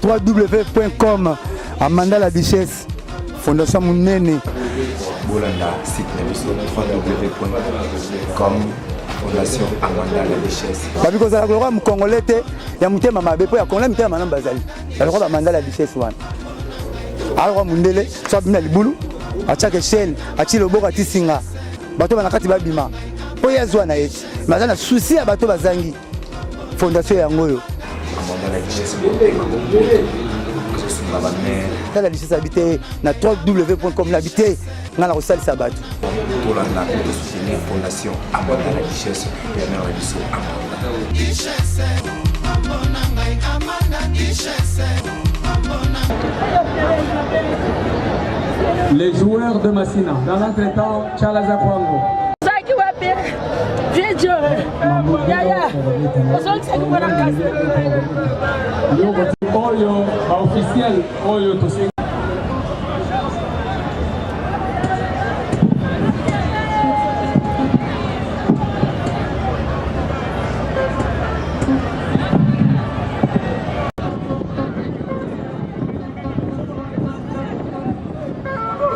www.com Amanda la Duchesse Fondation Munene Bolanda site www.com Fondation Amanda la Duchesse. Parce que ça le Congolais ya mutema mabe po ya Congolais mutema manamba bazali. Ya le Amanda la Duchesse wana. Alors mundele so bina libulu achaka chaîne achi loboko atisinga. Bato banakati babima. Po yazwa na yechi. Mazana souci ya bato bazangi. Fondation ya ngoyo. Amanda la Duchesse. La Duchesse habité na www.com l'habité dans la salle sabat. Pour la soutenir Fondation Amanda la Duchesse et la Duchesse Amanda. Les joueurs de Massina, dans l'entretemps, Charles Zakwango. Oyo, officiel, Oyo Tosin.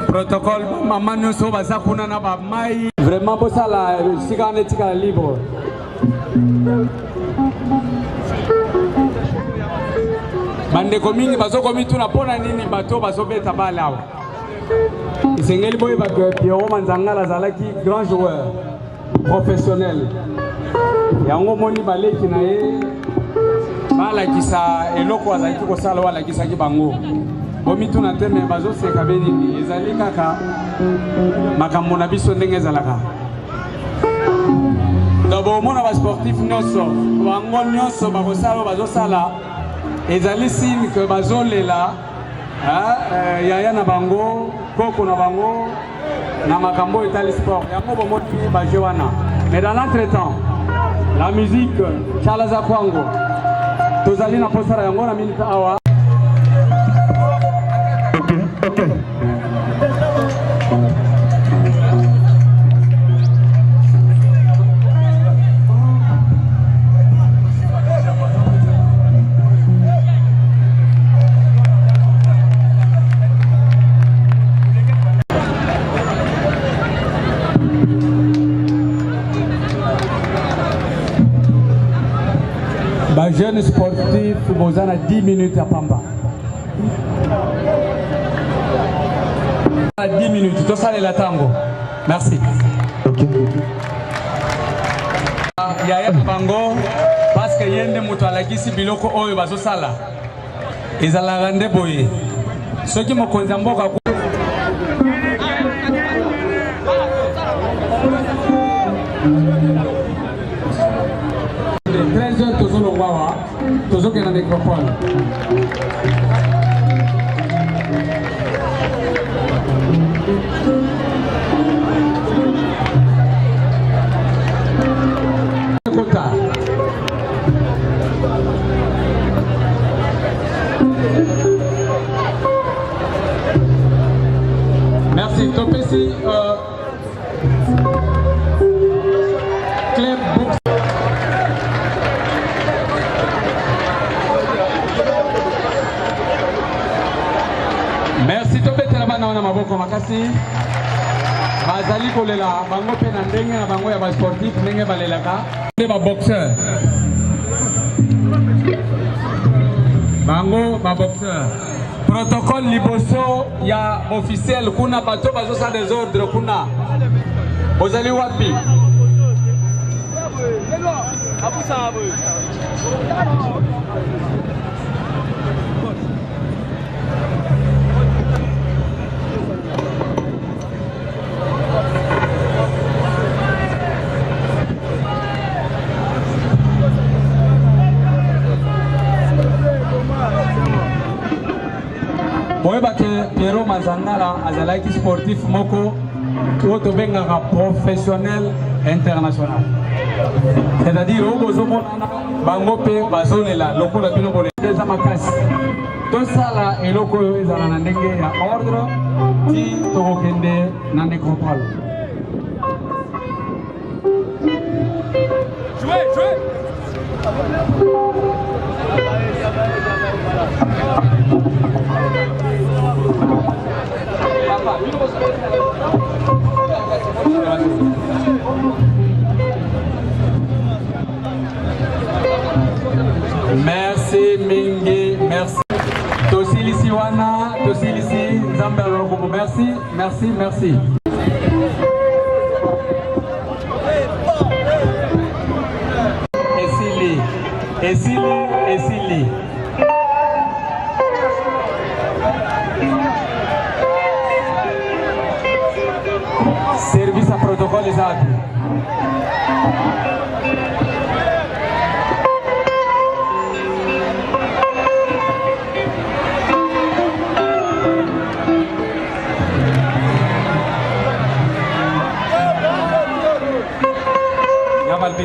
Protocole, maman nous sauve à ça qu'on a pas maï. Vraiment pour ça la cigarette libre. Bande komingi bazo komitu na pona nini bato bazo beta balawa. Isengeli boy ba Pierrot Manzangala zalaki grand joueur professionnel. Yango moni baleki na ye bala kisa eloko azaki ko sala wala kisa ki bango. Bomitu na teme bazo seka benini ezali kaka makambo na biso ndenge zalaka. D'abord mona ba sportif nyonso bango nyonso ba ko sala bazo sala ezali signe que bazolela yaya na bango koko na bango na makambo etali sport yango bomoni baje wana. Mais dans l'entretemps la musique Charles Zakwango tozali na posara yango na minute awa. Okay. Jeune sportif, vous en avez 10 minutes à Pamba. 10 minutes, tout ça est la tango. Merci. Il y a un bango parce que yende mutualakisi biloko oyo bazosala. Ezala rande boye. Ceux qui me connaissent mboka toujours qu'il y a des microphones. Merci. Topesi Club Book. Merci topetela bana wana maboko makasi bazali kolela bango pe na ndenge na bango ya ba sportif ndenge balelaka ba boxeur bango ba boxeur protocole liboso ya officiel kuna bato bazo sa des ordres kuna bozali wapi Boyeba ke Pierrot Manzangala azalaki sportif moko to bengaka professionnel international. C'est-à-dire au bozomona bango pe bazolela lokola bino bole déjà makasi. To sala eloko ezala na ndenge ya ordre ti tokokende na nécropole. Merci Mingi, merci. Tosilisi wana, tosilisi Nzambe Rokubu. Merci, merci, merci. Esili. Service à protocole exato. Merci.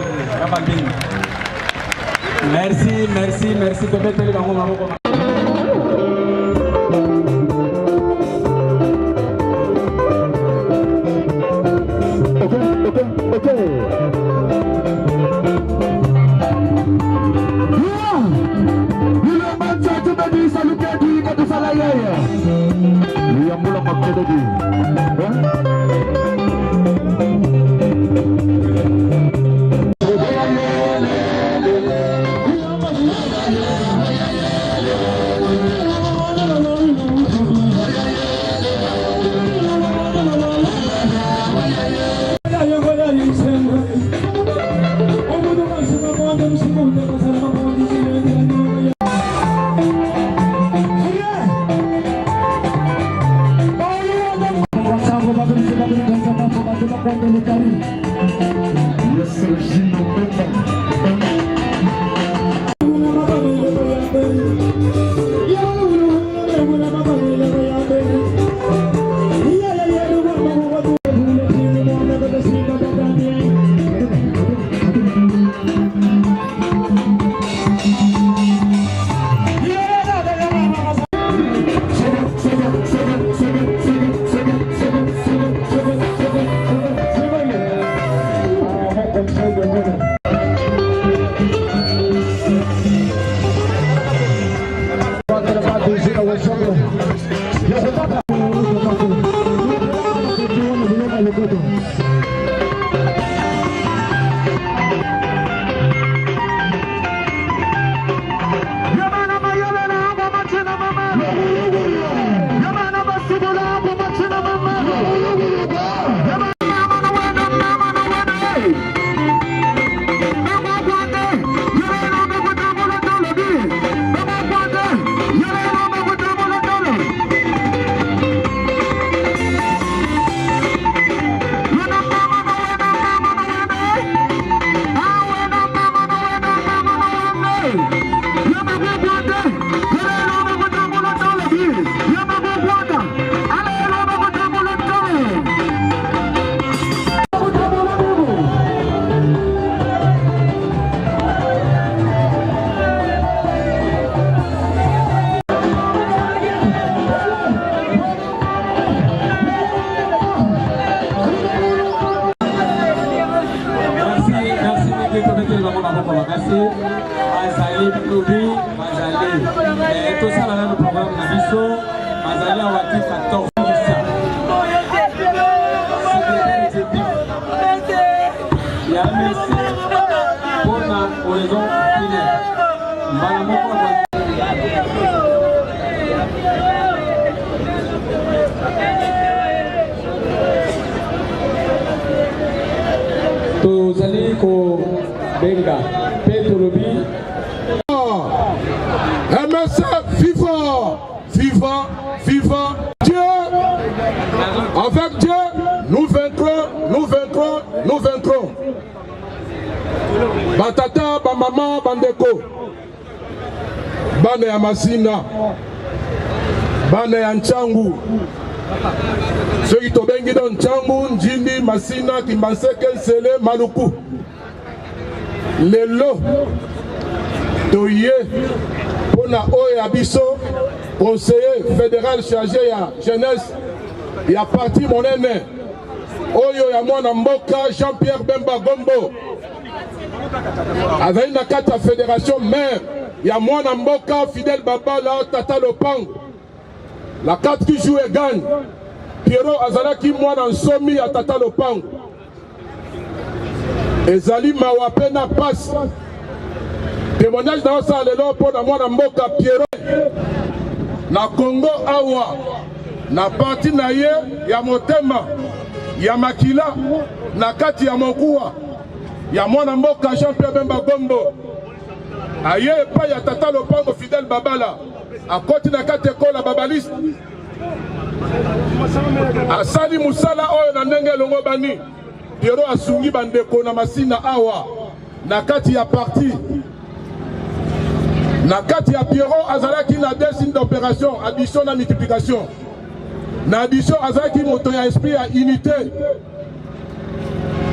Viva Dieu. Avec Dieu, nous vaincrons. Batata, bamama, bandeko, bana ya Masina, bana ya Nchangu, ceux qui tobengi dans Nchangu, Njini, Masina, Kimbanseke, Nsele, Maluku. Lelo, Toye, Pona Oye Abisso, conseiller fédéral chargé à jeunesse, il y a parti mon aîné, Oyo ya mwana mboka Jean-Pierre Bemba Gombo. azali na kati ya fédération mère ya mwana mboka Fidèle Babala Tata Lopango. La carte qui joue et gagne. Pierrot azalaki mwana nsomi ya Tata Lopango. Ezali mawapena passe. Témoignage dans ça lelo pour na mwana mboka Pierrot. Na Congo awa na parti na ye ya motema ya makila na kati ya mokuwa ya mwana mboka Jean-Pierre Bemba Gombo. Aye pa ya Tata Lopango Fidèle Babala akoti na kati ekola babaliste asali musala oyo na ndenge longo bani Pierrot asungi bandeko na masina awa na kati ya parti na kati ya Pierrot azalaki na deux signes d'opération addition na multiplication na addition azalaki moto ya esprit ya unité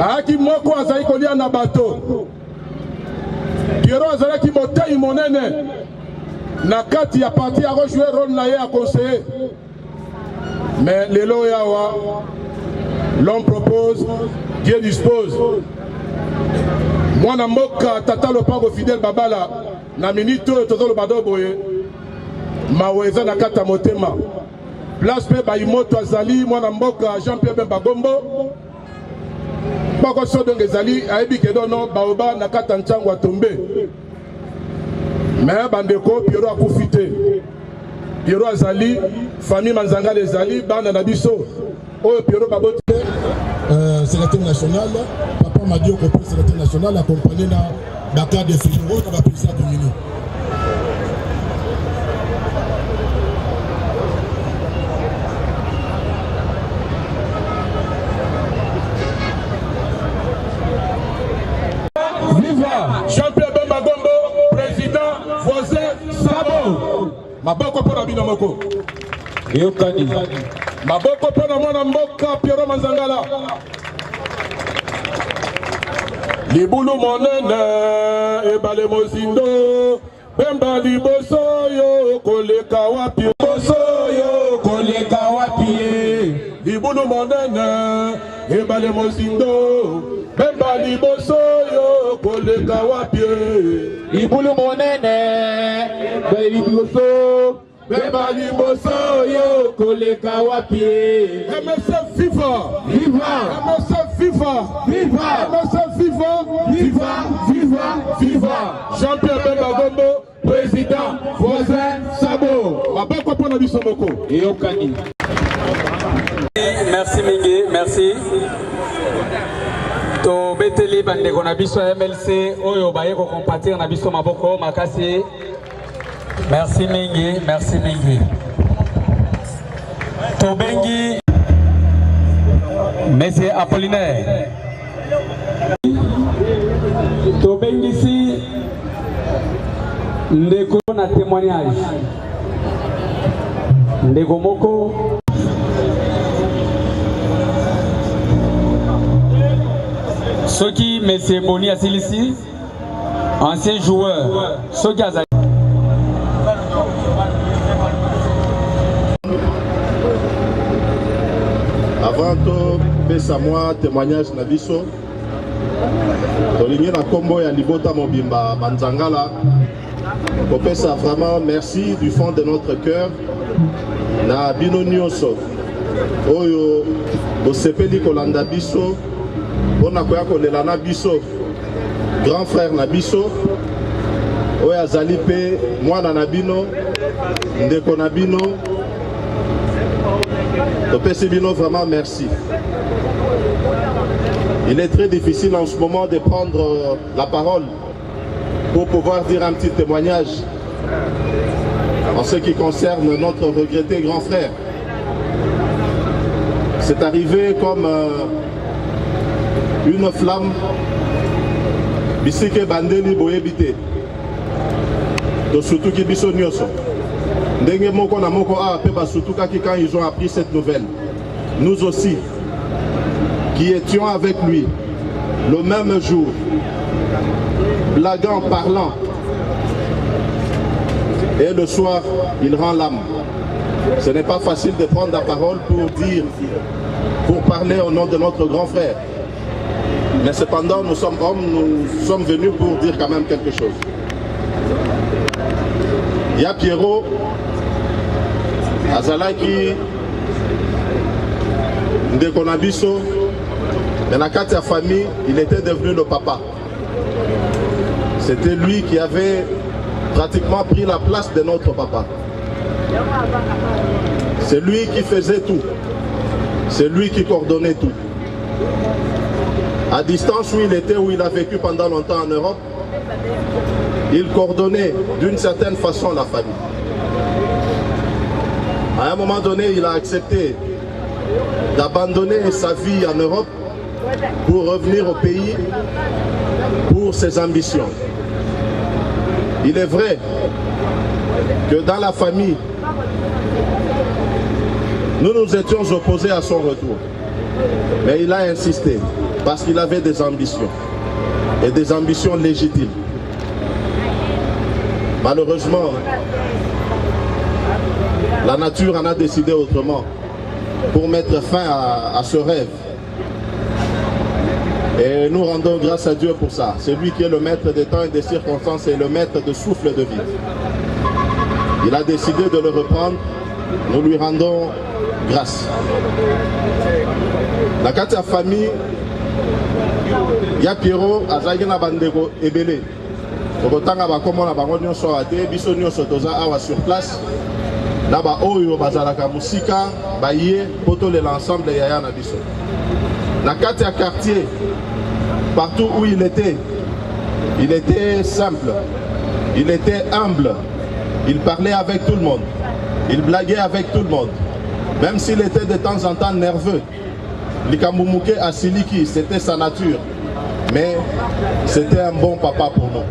ayaki moko azali kolia na bato Pierrot azalaki motei monene na kati ya parti a rejoué rôle na ye à conseiller. Mais lelo yawa l'homme propose, Dieu dispose. Mwana mboka Tata Lopango Fidèle Babala na minute tozolo badoboye maweza na kata motema place pe baimoto azali mwana mboka Jean-Pierre Bemba Gombo bako sodonge ezali ayebi kedono baoba na kata nchango atombe. Mais bandeko Pierrot akufi te. Pierrot azali famille Manzangala ezali bana na biso oyo Pierrot baboti sénateur national Papa Madio Kopé sénateur national accompagné na Bakar de Figaro na président Domino. Viva Jean-Pierre Bemba Gombo, président voisin Sabo. Maboko pona bino moko. Yokani. Maboko pona mwana mboka Pierrot Manzangala. Libulu monene ebale mozindo. Bemba liboso yo koleka wapi. Boso yo koleka wapi. Libulu monene ebale mozindo. Bemba liboso yo koleka wapi. Ibulu monene beliboso Bemba liboso yo koleka wapi. MSF FIFA. Viva MSF FIFA. Viva MSF FIFA. Viva Viva Viva. Jean-Pierre Bemba Gombo, Président voisin Sabo. Maboko pona biso moko. Yokani. Merci Mingi, merci. To beteli bandeko na biso MLC oyo baye ko compatir na biso maboko makasi. Merci Mingi, merci Mingi. To bengi Monsieur Apollinaire. To bengi si ndeko na témoignage. Ndeko moko Soki Monsieur Boni Asilisi, ancien joueur, Soki Azali. Avant tout, pesa moi témoignage na biso. Tolingi na kombo ya Libota Mobimba Manzangala. Kopesa vraiment merci du fond de notre cœur. Na bino nyonso. Oyo bosepeli kolanda biso. Ona koya kolela na biso grand frère na biso oyo azali pe mwana na bino ndeko na bino topesi bino vraiment merci. Il est très difficile en ce moment de prendre la parole pour pouvoir dire un petit témoignage en ce qui concerne notre regretté grand frère. C'est arrivé comme une flamme bisike bandeli boyebite to surtout ki biso nyoso ndenge moko na moko a pe basutuka ki quand ils ont appris cette nouvelle. Nous aussi qui étions avec lui le même jour, blaguant, parlant, et le soir il rend l'âme. Ce n'est pas facile de prendre la parole pour dire, pour parler au nom de notre grand frère. Mais cependant, nous sommes hommes, nous sommes venus pour dire quand même quelque chose. Il y a Pierrot, Azalaki, Ndekonabiso, mais dans la famille, il était devenu le papa. C'était lui qui avait pratiquement pris la place de notre papa. C'est lui qui faisait tout. C'est lui qui coordonnait tout. À distance où il était, où il a vécu pendant longtemps en Europe, il coordonnait d'une certaine façon la famille. À un moment donné, il a accepté d'abandonner sa vie en Europe pour revenir au pays pour ses ambitions. Il est vrai que dans la famille, nous nous étions opposés à son retour. Mais il a insisté parce qu'il avait des ambitions et des ambitions légitimes. Malheureusement, la nature en a décidé autrement pour mettre fin à ce rêve. Et nous rendons grâce à Dieu pour ça. C'est lui qui est le maître des temps et des circonstances et le maître de souffle de vie. Il a décidé de le reprendre. Nous lui rendons grâce. La carte de famille, il y a Pierrot, Azagena Bandego, Ebele. Okotanga bakomo na bango nyonso ate biso nyonso toza awa sur place na ba oyo bazalaka musika baye poto le l'ensemble ya ya na biso na kati ya quartier partout où il était simple, il était humble, il parlait avec tout le monde, il blaguait avec tout le monde, même s'il était de temps en temps nerveux. Likamumuke Asiliki, c'était sa nature, mais c'était un bon papa pour nous.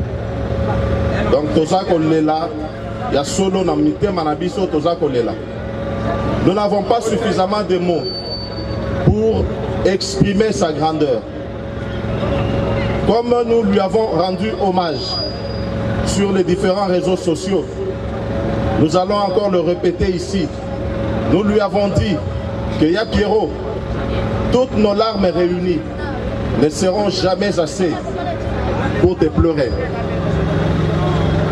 Donc toza kolela ya solo na mitema na biso toza kolela. Nous n'avons pas suffisamment de mots pour exprimer sa grandeur. Comme nous lui avons rendu hommage sur les différents réseaux sociaux, nous allons encore le répéter ici. Nous lui avons dit que Ya Pierrot, toutes nos larmes réunies ne seront jamais assez pour te pleurer.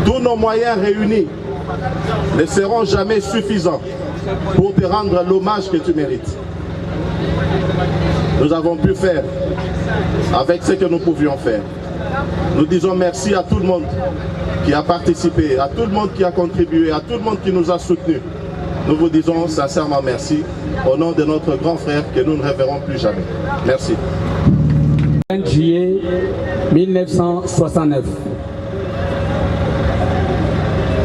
Tous nos moyens réunis ne seront jamais suffisants pour te rendre l'hommage que tu mérites. Nous avons pu faire avec ce que nous pouvions faire. Nous disons merci à tout le monde qui a participé, à tout le monde qui a contribué, à tout le monde qui nous a soutenus. Nous vous disons sincèrement merci au nom de notre grand frère que nous ne reverrons plus jamais. Merci. 20 juillet 1969.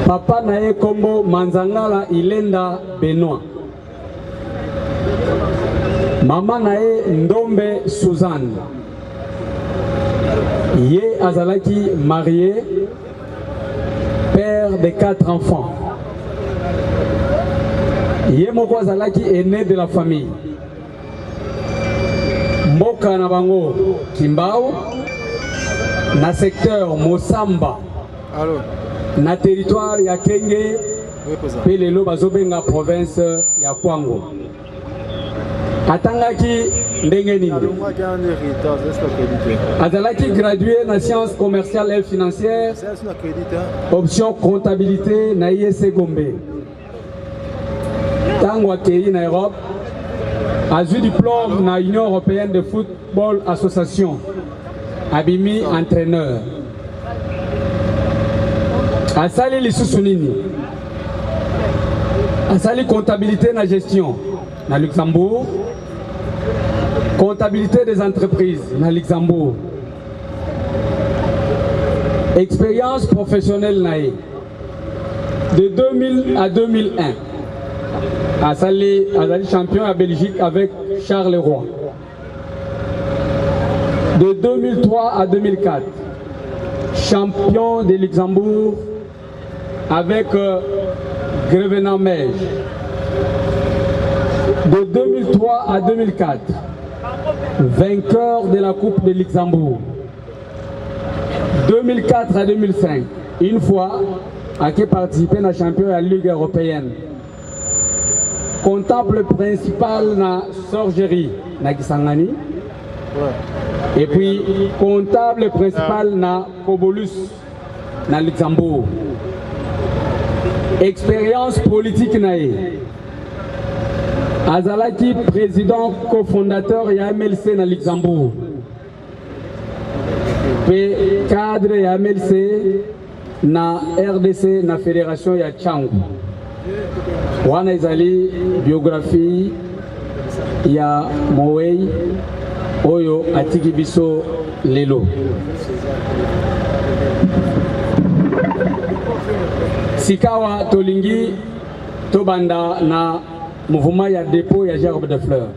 Papa Nae Kombo Manzangala Ilenda Benoît. Maman Nae Ndombe Suzanne. Yé Azalaki marié, père de 4 enfants. Yé Moko Azalaki est né de la famille. Mboka Nabango Kimbao, na secteur Mosamba. Allô. Na territoire ya Kenge, Pelelo Bazobenga province ya Kwango. Atangaki ndenge nini. Azalaki gradué na sciences commerciales et financières, option comptabilité na IEC Gombe. Tango akei na Europe, a eu diplôme na Union Européenne de Football Association, abimi entraîneur. Asali lisusu nini? Asali comptabilité na gestion na Luxembourg, comptabilité des entreprises na Luxembourg, expérience professionnelle nae de 2000 à 2001. Asali champion à Belgique avec Charles Roy. De 2003 à 2004, champion de Luxembourg avec Grevenamège. De 2003 à 2004, vainqueur de la Coupe de Luxembourg. 2004 à 2005, une fois, a participé à la champion de la Ligue européenne. Comptable principal na Sorgerie, na Kisangani. Et puis, comptable principal na Cobolus, na Luxembourg. Expérience politique nae. Azalaki, président cofondateur ya MLC na Luxembourg. Puis cadre ya MLC na RDC na Fédération ya Tchangu. Wana izali biographie ya Mowei oyo atiki biso lelo. Sikawa tolingi tobanda na mouvement ya dépôt ya gerbe de fleurs.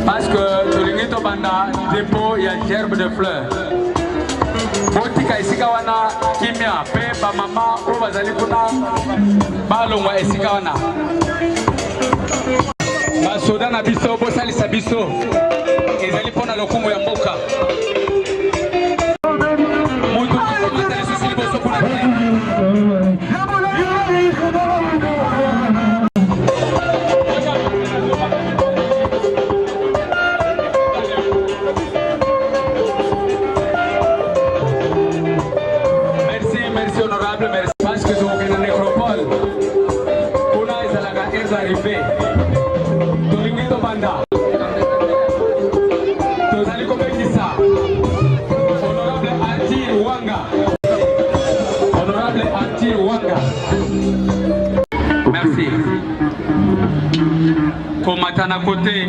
Parce que Tolinguito Banda dépôt il y a gerbe de fleurs. Botika esika wana kimia pe ba mama o bazali kuna balongwa esika wana. Ba soda na biso bo salisa biso. Ezali pona lokumu ya mboka. Mutu kitali sisi boso kuna. Tolinguito Banda Tozali Kobekisa Honorable Antir Wanga Honorable Antir Wanga. Merci. Komatana côté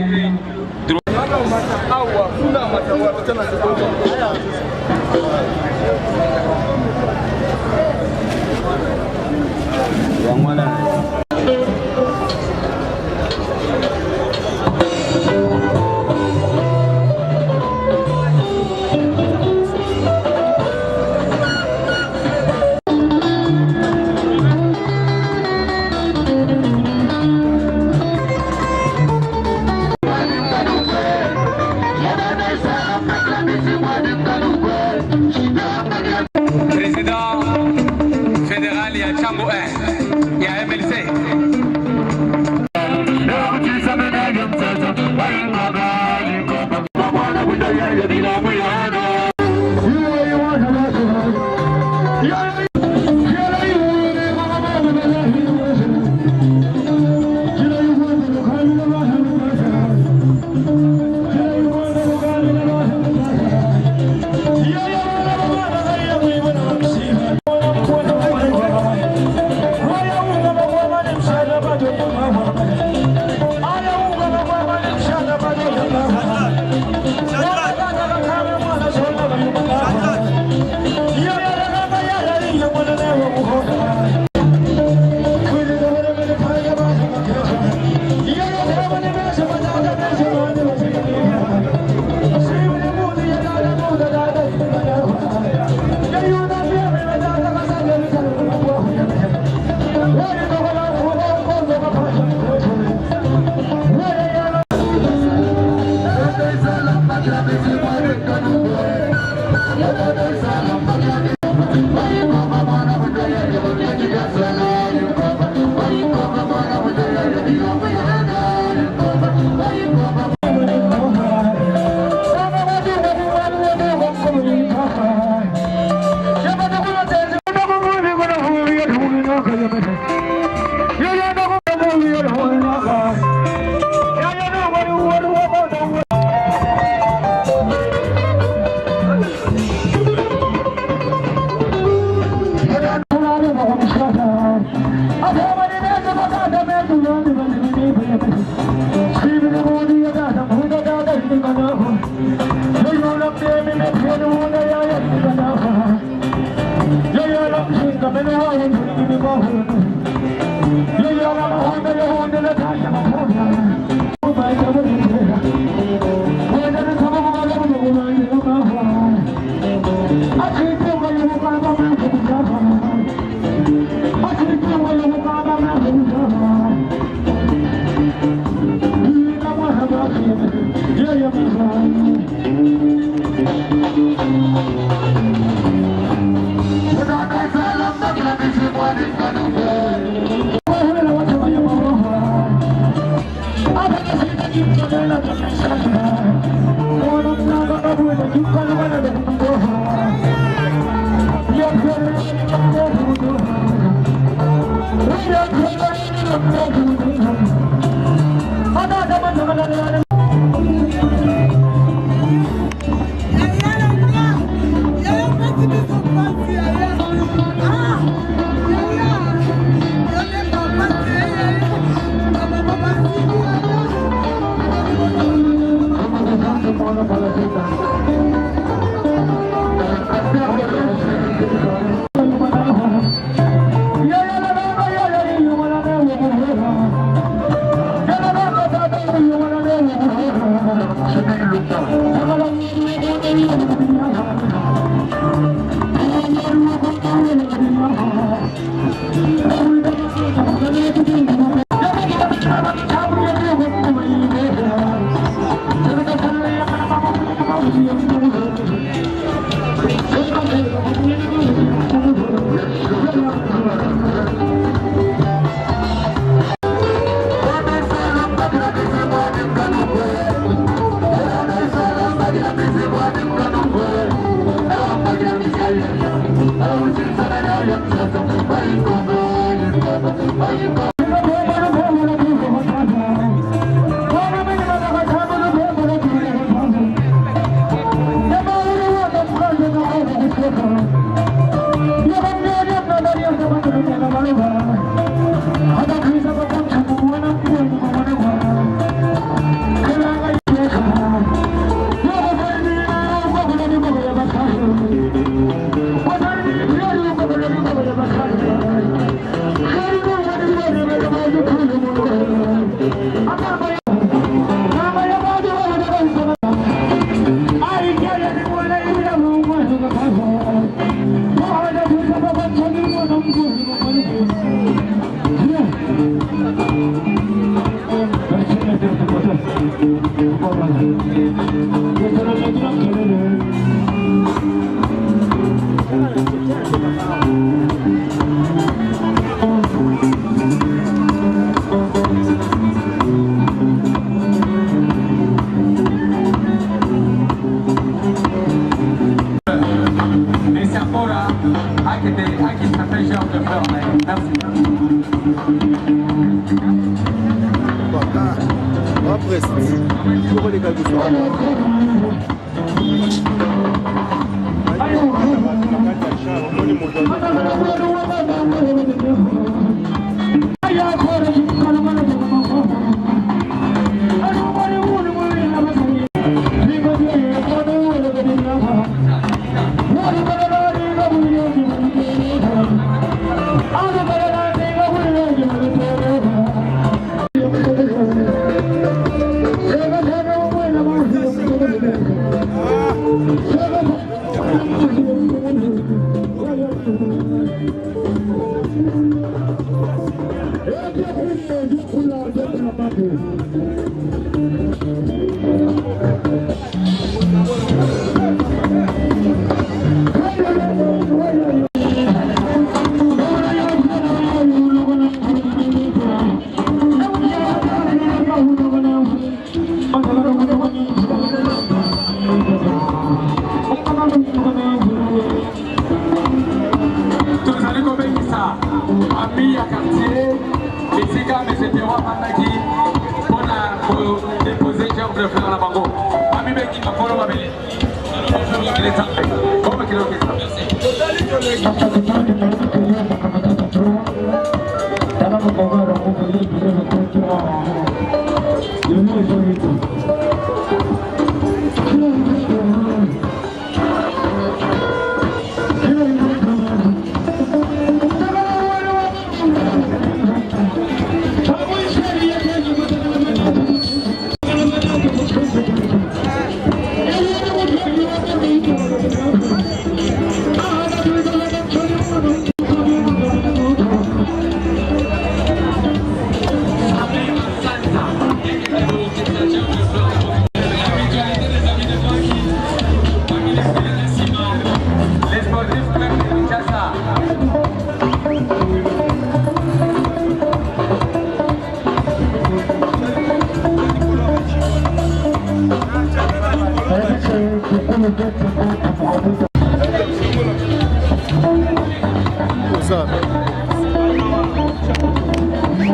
Seven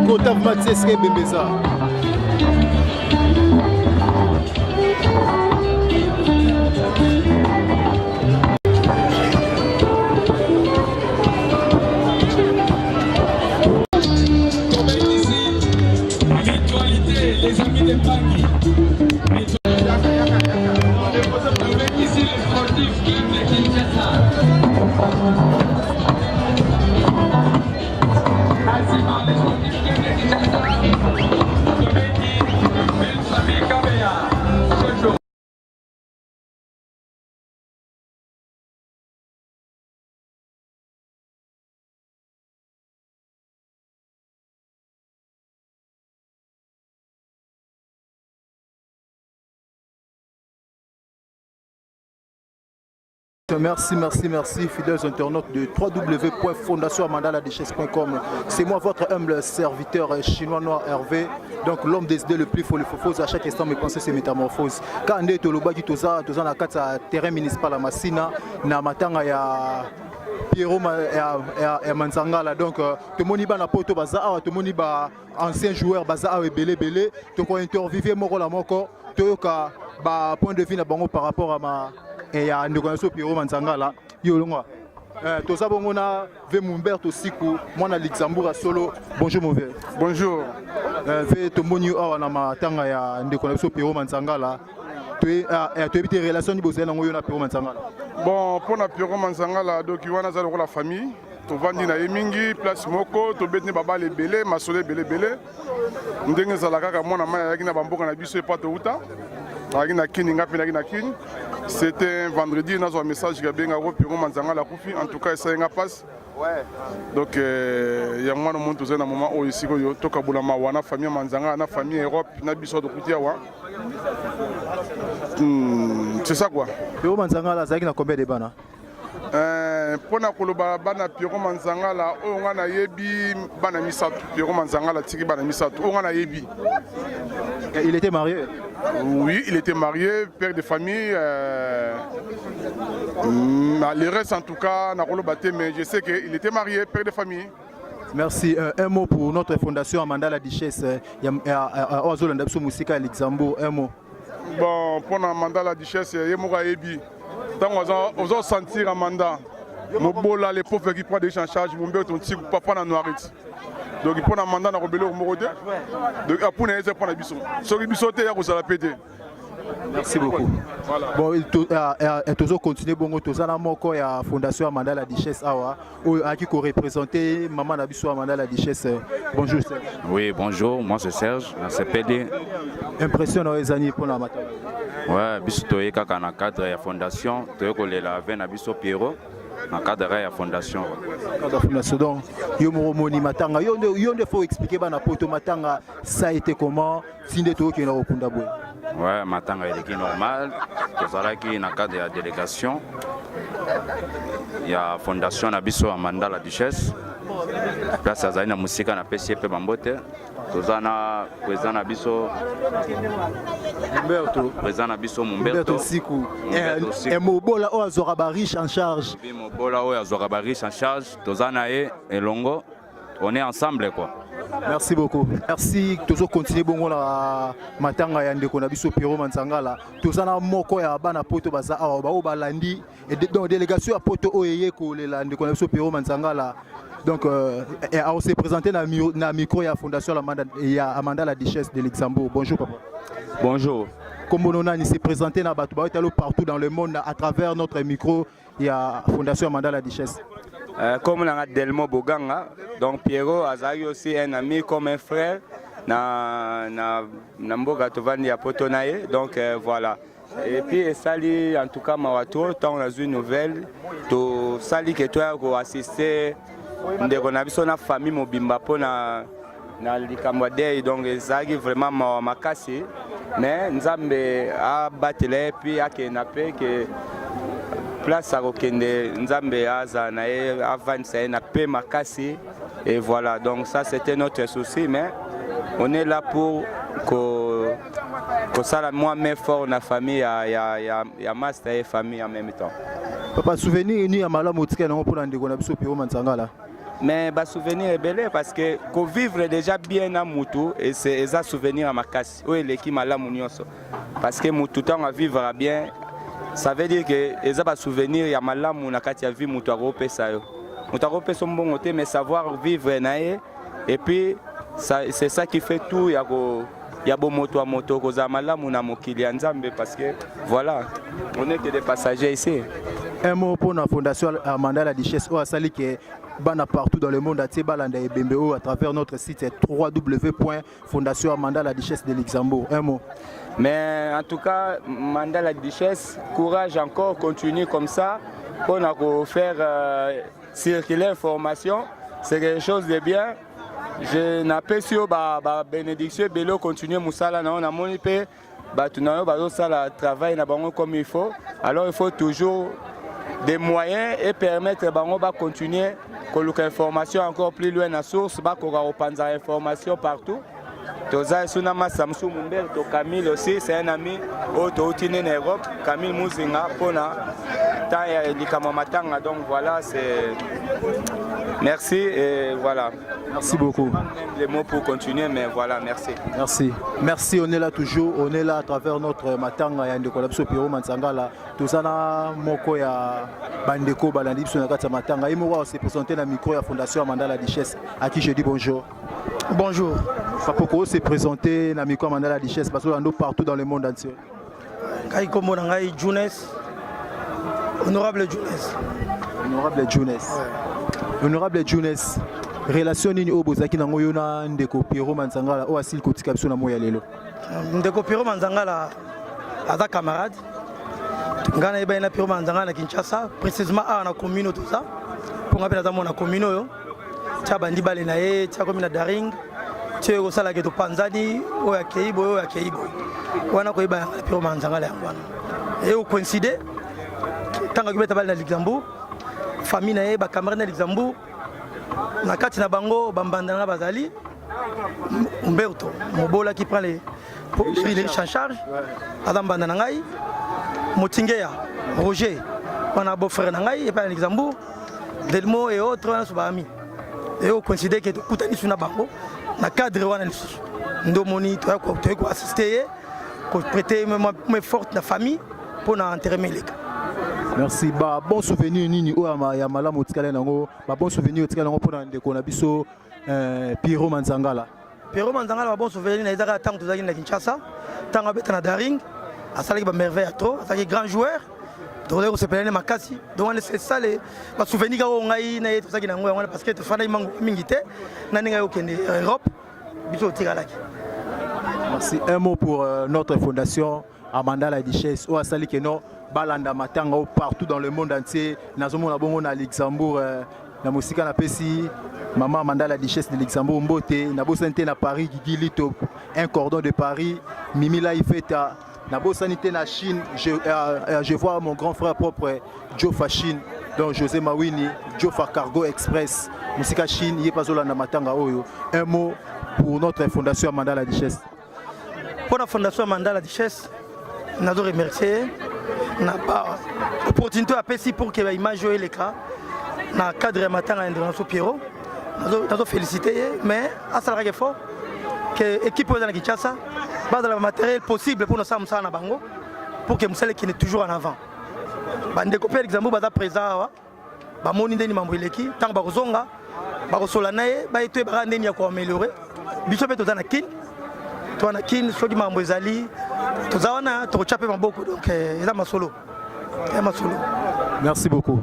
Kotav Matseske Bebeza. Les amis de Bangui. Ici les sportifs qui aiment Kinshasa. Massivement les sportifs qui aiment Kinshasa. Famille Kabea. Jojo. Merci, fidèles internautes de www.fondationamandaladeschesse.com. C'est moi, votre humble serviteur chinois noir Hervé. Donc l'homme décidé le plus faux. À chaque instant, mes pensées se métamorphosent. Quand on est au Lobaki, toza na kata terrain municipal à Massina, na matanga ya Pierrot et Manzangala. Donc tout le monde na poto baza, tout le monde ba ancien joueur baza belé. Donc on interviewe moko la moko, toyoka ba point de vue na bango par rapport à ma et ya ndeko Pierrot Manzangala yolongwa toza bongo na ve Mumberto Siku mwana Luxembourg solo. Bonjour mon vieux. Bonjour. Ve tomoni awa na matanga ya ndeko Pierrot Manzangala. Tu as relation ni bozela ngoyo na Pierrot Manzangala. Bon pour na Pierrot Manzangala donc wana za la famille to vandi na yemingi place moko to betni baba le belé masole belé ndenge za kaka mwana maya yaki na bamboka na biso epa to uta yaki na kini ngapi na kini. C'était un vendredi, nous avons un message qui a bien au Pierrot Manzangala Koufi. En tout cas, ça y a passe. Donc, il y a un moment où ici, il y a une famille Manzangala, une famille Europe, une biso de Koutiawa. C'est ça quoi. Pierrot Manzangala, ça y a combien de bana? Pour na koloba bana Pierrot Manzangala, on a yebi bana misatu. Pierrot Manzangala tiki bana misatu. On a yebi. Il était marié? Oui, il était marié, père de famille. Le reste en tout cas, n'a pas battu, mais je sais qu'il était marié, père de famille. Merci. Un mot pour notre fondation Amanda la Duchesse. Ozolanda Musica à Luxembourg. Un mot. Bon, pour Amanda la Duchesse, il y a Moura Ebi. Donc, on va sentir Amanda. Mon beau là, les pauvres qui prennent des gens en charge, mon beau, ton petit papa dans Noirit. Donc, il prend un mandat dans le rebelle au Morode. Donc, après, on a été prendre la bisson. Sur le bisson, il y a la pété. Merci beaucoup. Voilà. Bon, il toujours continuer bon tous la moko ya fondation Amanda la Duchesse awa qui représenter maman na biso Amanda la Duchesse. Bonjour Serge. Oui, bonjour, moi c'est Serge, c'est PD. Impression les amis pour la matin. Ouais, biso toye kaka na cadre ya fondation, toye ko le laver na biso Pierrot. Na cadre ya fondation. Cadre fondation donc yo moni matanga yo nde faut expliquer bana poto matanga ça a été comment sinde to ki na okunda boy. Ouais, matanga il est normal. Tozalaki na cadre ya délégation. Il y a fondation na biso Amanda la Duchesse. Place azali na musika na PCP Bambote. Tozana président na biso Mumberto. Président na biso Mumberto Siku. Et Mobola o azora ba riche en charge. Mobola o azora ba riche en charge. Tozana et Longo. On est ensemble quoi. Merci beaucoup. Merci. Toujours continuer bongo la matanga ya ndeko na biso Pierrot Manzangala. Tozana moko ya bana poto baza awa ba balandi et donc délégation à poto oyeye ko le la ndeko na biso Pierrot Manzangala. Donc on s'est présenté na micro ya fondation la Amanda la Duchesse de Luxembourg. Bonjour papa. Bonjour. Comme on s'est présenté na bato partout dans le monde à travers notre micro ya fondation Amanda la Duchesse. Comme on a Delmo Boganga, donc Pierrot Azari aussi un ami comme un frère na Mboga Tovani à Potonaye, donc voilà. Et puis Sali en tout cas Mawato, tant on a une nouvelle, to Sali que toi pour assister ndeko na biso na famille mobimba pona na likamwade donc Zagi vraiment makasi mais nzambe a batele puis akenape que place à Rokende, Nzambe Aza, Avanse, Nape Makasi, et voilà, donc ça c'était notre souci, mais on est là pour que ça la moins mais fort dans la famille, il y a master et famille en même temps. Papa, souvenir ni à Malamotika, non pour l'andé qu'on a besoin Pierrot Manzangala. Mais bah souvenir est bel parce que vivre déjà bien à Moutou et c'est ça souvenir à Makasi, où est l'équipe à la Mounioso, parce que Moutou temps à vivre bien. Ça veut dire que les souvenirs il y a malamu na kati ya vie mutu akopesa yo. Mutu akopesa mbongo te mais savoir vivre nae et puis c'est ça qui fait tout ya bo moto à moto ko za malamu na mokili ya Nzambe parce que voilà, on est que des passagers ici. Un mot pour la fondation Amanda la Duchesse au sali que bana partout dans le monde à Tsebalanda et Bembeo à travers notre site www.fondationamandala-duchesse de Luxembourg. Un mot. Mais en tout cas, Amanda la Duchesse, courage encore, continue comme ça pour nous faire circuler l'information. C'est quelque chose de bien. Je n'appelle pas bénédiction, Bélo continue Moussala, on a mon IP, tout le travail comme il faut. Alors il faut toujours des moyens et permettre de continuer que l'information encore plus loin à la source, qu'on reprendre l'information partout. Toza Sunama Samsung Mumberto Camille aussi, c'est un ami autoutine en Europe, Camille Mouzinga, Pona, Taya Likamamatanga, donc voilà, c'est. Merci et voilà. Merci beaucoup. Les mots pour continuer, mais voilà, merci. Merci. Merci, on est là toujours, on est là à travers notre matanga ya ndeko lapso Pierrot Manzangala. Tozana moko ya bandeko balandi biso na kati matanga. Imo s'est présenté na micro ya Fondation Amanda la Duchesse à qui je dis bonjour. Bonjour. Papoko s'est présenté na micro Amanda la Duchesse parce qu'on est partout dans le monde entier. Kai kombo na ngai Jounès. Honorable Jounès. Honorable Jounès. Ouais. Honorable Jounès. Relation nini o bozaki nango yo na ndeko Pierrot Manzangala o asil kotika biso na moya lelo. Ndeko Pierrot Manzangala aza camarade. Ngana eba na Pierrot Manzangala na Kinshasa, précisément à na commune tout ça. Pour ngapela za mona commune yo. Tia bandi bale na ye, tia commune Daring. Tia ko sala ke to Panzani o ya Keibo o ya Keibo. Wana ko eba na Pierrot Manzangala yangwana. Et au coïncide tanga kubeta bale na Luxembourg. Famille na ye ba camarade na Luxembourg. Na kati na bango bambandana bazali Umberto Mobola qui prend les riches en charge Adam bandana ngai Motingeya Roger on a beau frère ngai et pas en Luxembourg Delmo et autres on sont amis et on considère que tout est sur na bango na cadre wana ndo moni to ko assister ko prêter mes fortes na famille pour na enterrer mes Merci. Bah, bon souvenir nini o ya malamu tikala nango. Bah, bon souvenir tikala nango pour ndeko na biso Pierrot Manzangala. Pierrot Manzangala bon souvenir na ezaka tango tozaki na Kinshasa, tango beta na Daring, asalaki ba merveille trop, asalaki grand joueur. Donc on se prenait makasi. Donc c'est ça les ba souvenir ka ngai na tozaki nango ngwana parce que to fana imango mingité na ninga yo kende Europe biso tikalaki. Merci. Un mot pour notre fondation Amanda la Duchesse o asali keno balanda matanga partout dans le monde entier nazomona bongo na Luxembourg na musika na pesi maman Amanda la Duchesse de Luxembourg mbote na bosante na Paris Guigui Top un cordon de Paris Mimila Ifeta na bosanité na Chine je vois mon grand frère propre Joe Fashin donc José Mawini Joe Far Cargo Express musika Chine yepazola na matanga oyo un mot pour notre fondation Amanda la Duchesse. Pour la fondation Amanda la Duchesse nous avons remercié n'a pas opportunité à passer pour que l'image et les cas dans le cadre de Matanga et de Pierrot nazo féliciter mais asalaka effort que équipe oyo na Kinshasa bazala le matériel possible pour nous ça na bango pour que musale qui est toujours en avant bandeko pe exemple baza présent awa bamoni ndeni mambo eleki tant bakozonga bakosola naye baitwe baka ndeni ya koaméliorer biso pe toza na kin soki mambo ezali toza wana tokochape maboko donc eza masolo merci beaucoup.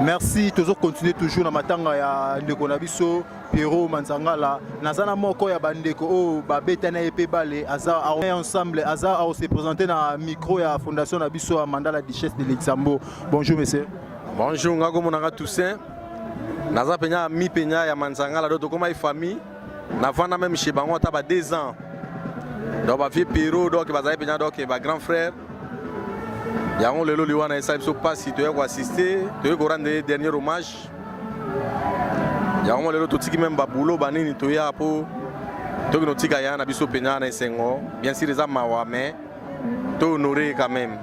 Merci, toujours continuer toujours na matanga ya ndeko na biso Pierrot Manzangala nazana moko ya bandeko o babeta na epé balé aza ensemble aza se présenter na micro ya fondation na biso à Mandala Duchesse de Luxembourg. Bonjour monsieur. Bonjour ngako monanga Toussaint. Naza penya mi penya ya Manzangala do koma famille na vana même chez bango ta ba 2 ans. Donc ba vie Pierrot donc bazali penya donc ba grand frère. Yango lelo liwana esa biso passe to yako assister to yako rendre dernier hommage. Yango lelo totiki même babulo banini to ya po to no tika ya na biso penya na esengo bien sûr eza mawa mais to honorer quand même.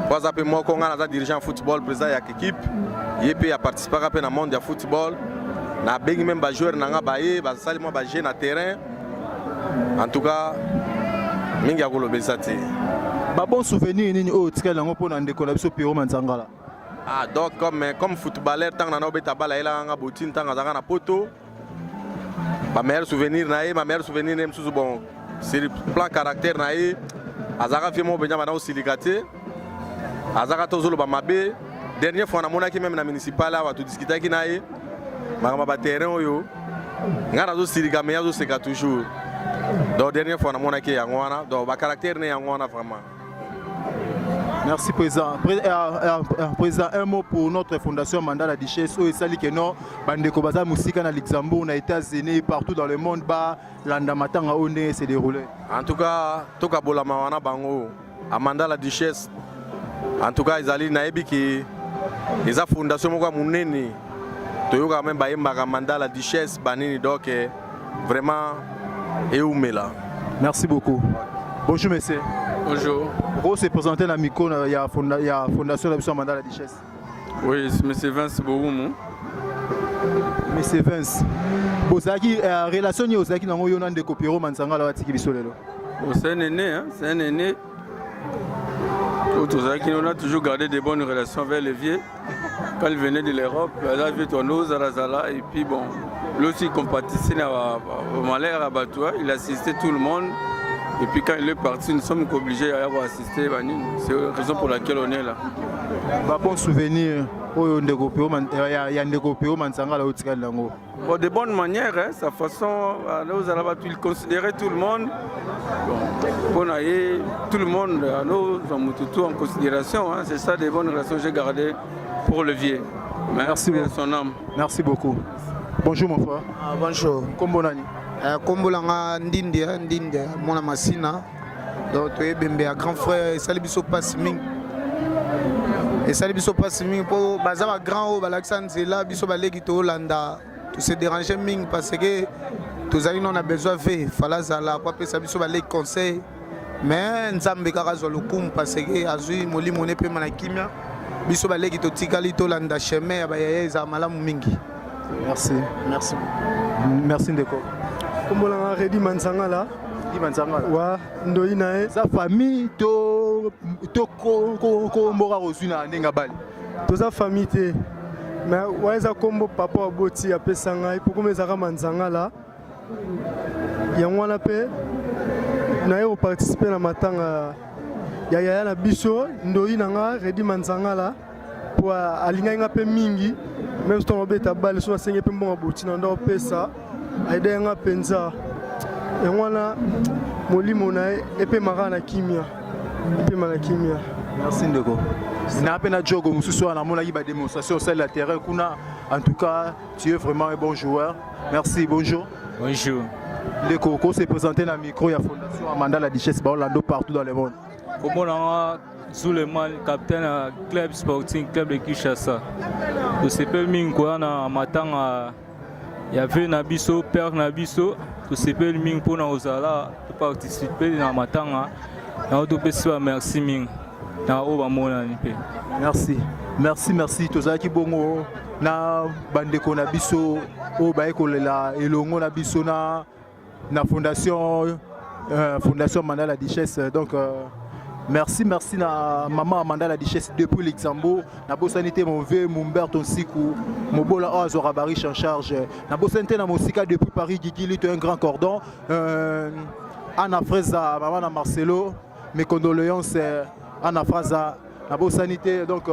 Kwa zape moko nga na dirigeant football président ya équipe yepé a participer à na monde ya football na bengi même ba joueur na nga baye ba sali mo ba jeune na terrain. En tout cas mingi ya kolobesa te. Bon souvenir nini o tika lango pona ndeko na biso Pierrot Manzangala. Ah donc comme footballeur tant na obeta bala ela nga botine tant nga na poto. Ma meilleur souvenir nem sous bon sur le plan caractère na e azaka fi mo benya bana osilikate. Azaka tozolo ba mabe dernière fois na monaki même na municipal wa to discuter ki na e makama ba terrain oyo nga na zo silika mais zo seka toujours. Donc dernière fois na monaki ya ngwana donc ba caractère ne ya ngwana vraiment. Merci président. Président, un mot pour notre fondation Mandala Duchesse. Et sali que non, bandeko baza musika na Luxembourg, na États-Unis, partout dans le monde, ba landamatanga one s'est déroulé. En tout cas, toka bola mawana bango, à Mandala Duchesse. En tout cas, ils allaient naebi ki les fondation moko munene. Toyoka même ba yemba Mandala Duchesse banini donc vraiment eumela. Merci beaucoup. Bonjour monsieur. Bonjour. Vous se présentez dans la micro, il y a Fondation de Mandala Duchesse. Oui, c'est M. Vince Boumou. M. Vince. Vous avez une relation avec le Pierrot Manzangala. C'est un aîné, hein? C'est un aîné. On a toujours gardé de bonnes relations avec les vieux. Quand il venait de l'Europe, il a vu Tono, Zarazala, et puis bon, lui aussi il compatissait au malheur à Batoua, il assistait tout le monde. Et puis quand il est parti, nous sommes obligés à avoir assisté. C'est la raison pour laquelle on est là. Bon souvenir, il y a un Ndeko Manzangala au Tikalango. De bonne manière, hein, sa façon, il considérait tout le monde. Bon, tout le monde, nous avons tout en considération. Hein, c'est ça des bonnes relations que j'ai gardées pour le vieux. Merci beaucoup. Son âme. Merci beaucoup. Bonjour mon frère. Bonjour. Comment allez-vous? Kombolanga ndinde mona masina donc to ebembe ya grand frère esali biso passe mingi po baza ba grand o balakisa nzela biso baleki to landa to se déranger mingi parce que tozali non a besoin ve fala zala po pesa biso baleki conseil mais nzambe kaka zo lokumu parce que azui molimo ne pe mana kimia biso baleki to tikali to landa chemin ya bayaya za malamu mingi. Merci merci Ndeko. Kombolanga Redi Manzangala. Wa ndoi nae sa famille to komboka rozuna ndenga bali. To sa famille te. Mais waeza kombo papa aboti apesa ngai pokoma ezaka Manzangala. Yango wana pe nae o participer na matanga ya yaya na biso ndoi nanga Redi Manzangala po alinga nga pe mingi même si on obeta bali so asenye pe mbonga boti na ndo pesa. Aide nga penza engwana molimo na epe makana kimia merci Ndeko na pena jogo mususu na mona ba démonstration sur le terrain kuna en tout cas tu es vraiment un bon joueur merci bonjour Ndeko ko se présenter na micro ya fondation Mandala Duchesse ba Orlando partout dans le monde comment on Suleiman capitaine club sporting club de Kinshasa de CP Minko na matanga il y avait Nabiso, Père Nabiso, tout ce que le ming pour nous alla participer dans matanga. Na merci ming. Na oba mona nipe. Merci. merci tozalaki bongo na bandeko na biso oyo bayekolela elongo na biso na fondation Mandala Duchesse. Donc merci na maman Mandala Duchesse depuis Luxembourg. Na bosanité mon vieux Mumberto Nsiku mobola ozo rabariche en charge. Na bosanité na mosika depuis Paris Gigili un grand cordon. Anna Freza, maman na Marcelo, mes condoléances Anna Fraza. Na bosanité donc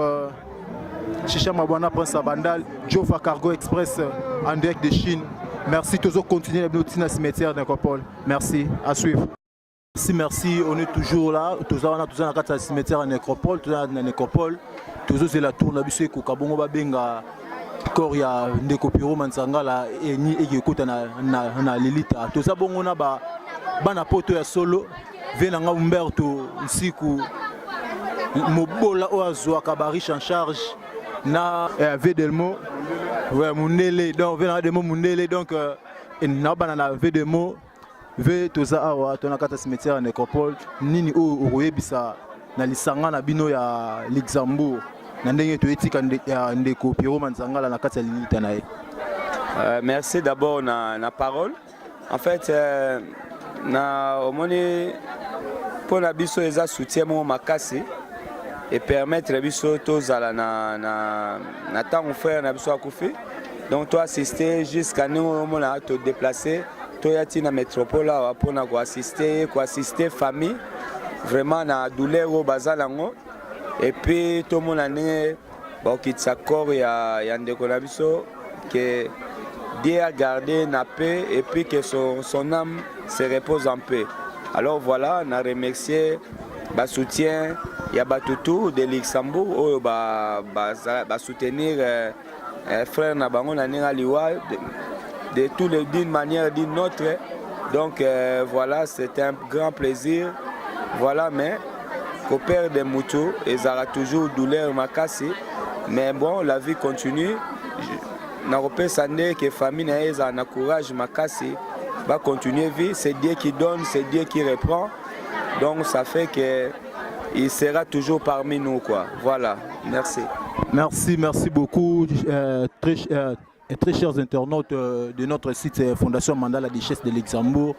Chicha Mabwana Prince Abandal, Jofa Cargo Express en direct de Chine. Merci, toujours continuer à notre cimetière d'Incorpol. Merci, à suivre. Merci, on est toujours là. Toujours dans le cimetière en Nécropole, toujours dans Nécropole. Toujours c'est la tour de la Kabongo Babenga, Koria, Ndekopiro, Mansangala, et ni Ekota na Lilita. Tout ça, bon, on a Bana Poto ya Solo, Venanga Umberto, Nsiku, Mobola Oazo, Kabarish en charge, na Vedelmo. Ouais, Mundele, donc venant de Mundele, donc na banana Vedemo, ve toza awa tona kata cimetière Nécropole, nini o oyebisa na lisanga na bino ya Luxembourg, na ndenge to etika ndeko Pierrot Manzangala na kata Lilita na ye. Merci d'abord na parole. En fait, na omoni pour na biso eza soutien mo makasi. Et permettre à biso tozala na temps frère na biso akufi. Donc toi assister jusqu'à nous on a te déplacer toi yati na métropole là pour na assister famille vraiment na douleur au bazalango et puis tout mon année bon kitsa corps ya ndeko na biso que Dieu a gardé na paix et puis que son âme se repose en paix. Alors voilà, on a remercié ba soutien il y a Batutu de Luxembourg où va soutenir frère Nabango Nanira Liwa de tous les d'une manière d'une autre. Donc voilà, c'est un grand plaisir. Voilà, mais qu'au père de Moutou, ils aura toujours douleur makasi. Mais bon, la vie continue. N'aropé sandé que famille n'a courage makasi va continuer vie. C'est Dieu qui donne, c'est Dieu qui reprend. Donc ça fait que il sera toujours parmi nous, quoi. Voilà, merci. Merci beaucoup, très chers internautes de notre site Fondation Mandala Duchesse de Luxembourg.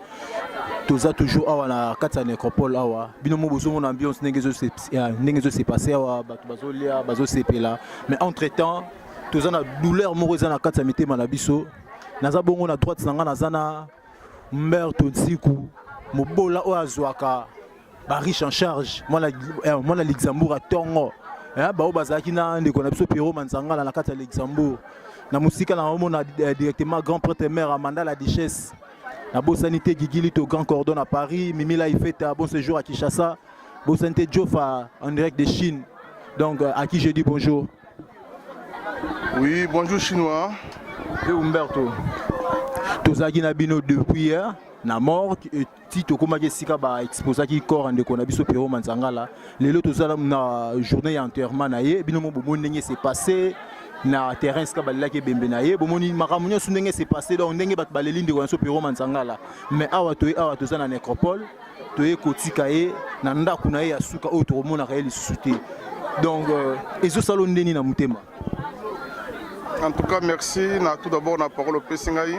Tous toujours à la carte Nécropole, binomo bozo mon ambiance n'engezo s'est passé bazo sepela. Mais entre temps, tous la douleur mauvaise na carte mité manabiso. Naza bongo na droite sanga nazana Mberto Nsiku mobola oazwaka. Riche en charge, moi la Luxembourg à Tongo, bao bazaki na ndeko na biso Pierrot Manzangala na kata Luxembourg. Na musika na on a directement grand prêtre maire à Mandala Duchesse. Na bosanité Gigili to grand cordon à Paris, Mimi là il fait un bon séjour à Kinshasa. Bosanité Jofa en direct de Chine. Donc à qui je dis bonjour. Oui, bonjour chinois. Et Umberto. Tozaki na bino depuis hier. Na mort ti tokoma ke sika ba exposa ki corps ndeko na biso Pierrot Manzangala lelo tozala na journée ya enterrement na ye bino mo bomoni ndenge c'est passé na terrain ska balila ke bembe na ye bomoni makamunyo su ndenge c'est passé donc ndenge bat baleli ndeko na biso Pierrot Manzangala mais awa tozala na Nécropole toye kotika ye na ndako na ye ya suka o to mona ka ye lisusu te donc ezo salo ndeni na mutema. En tout cas merci na tout d'abord na parole au Pesingaï.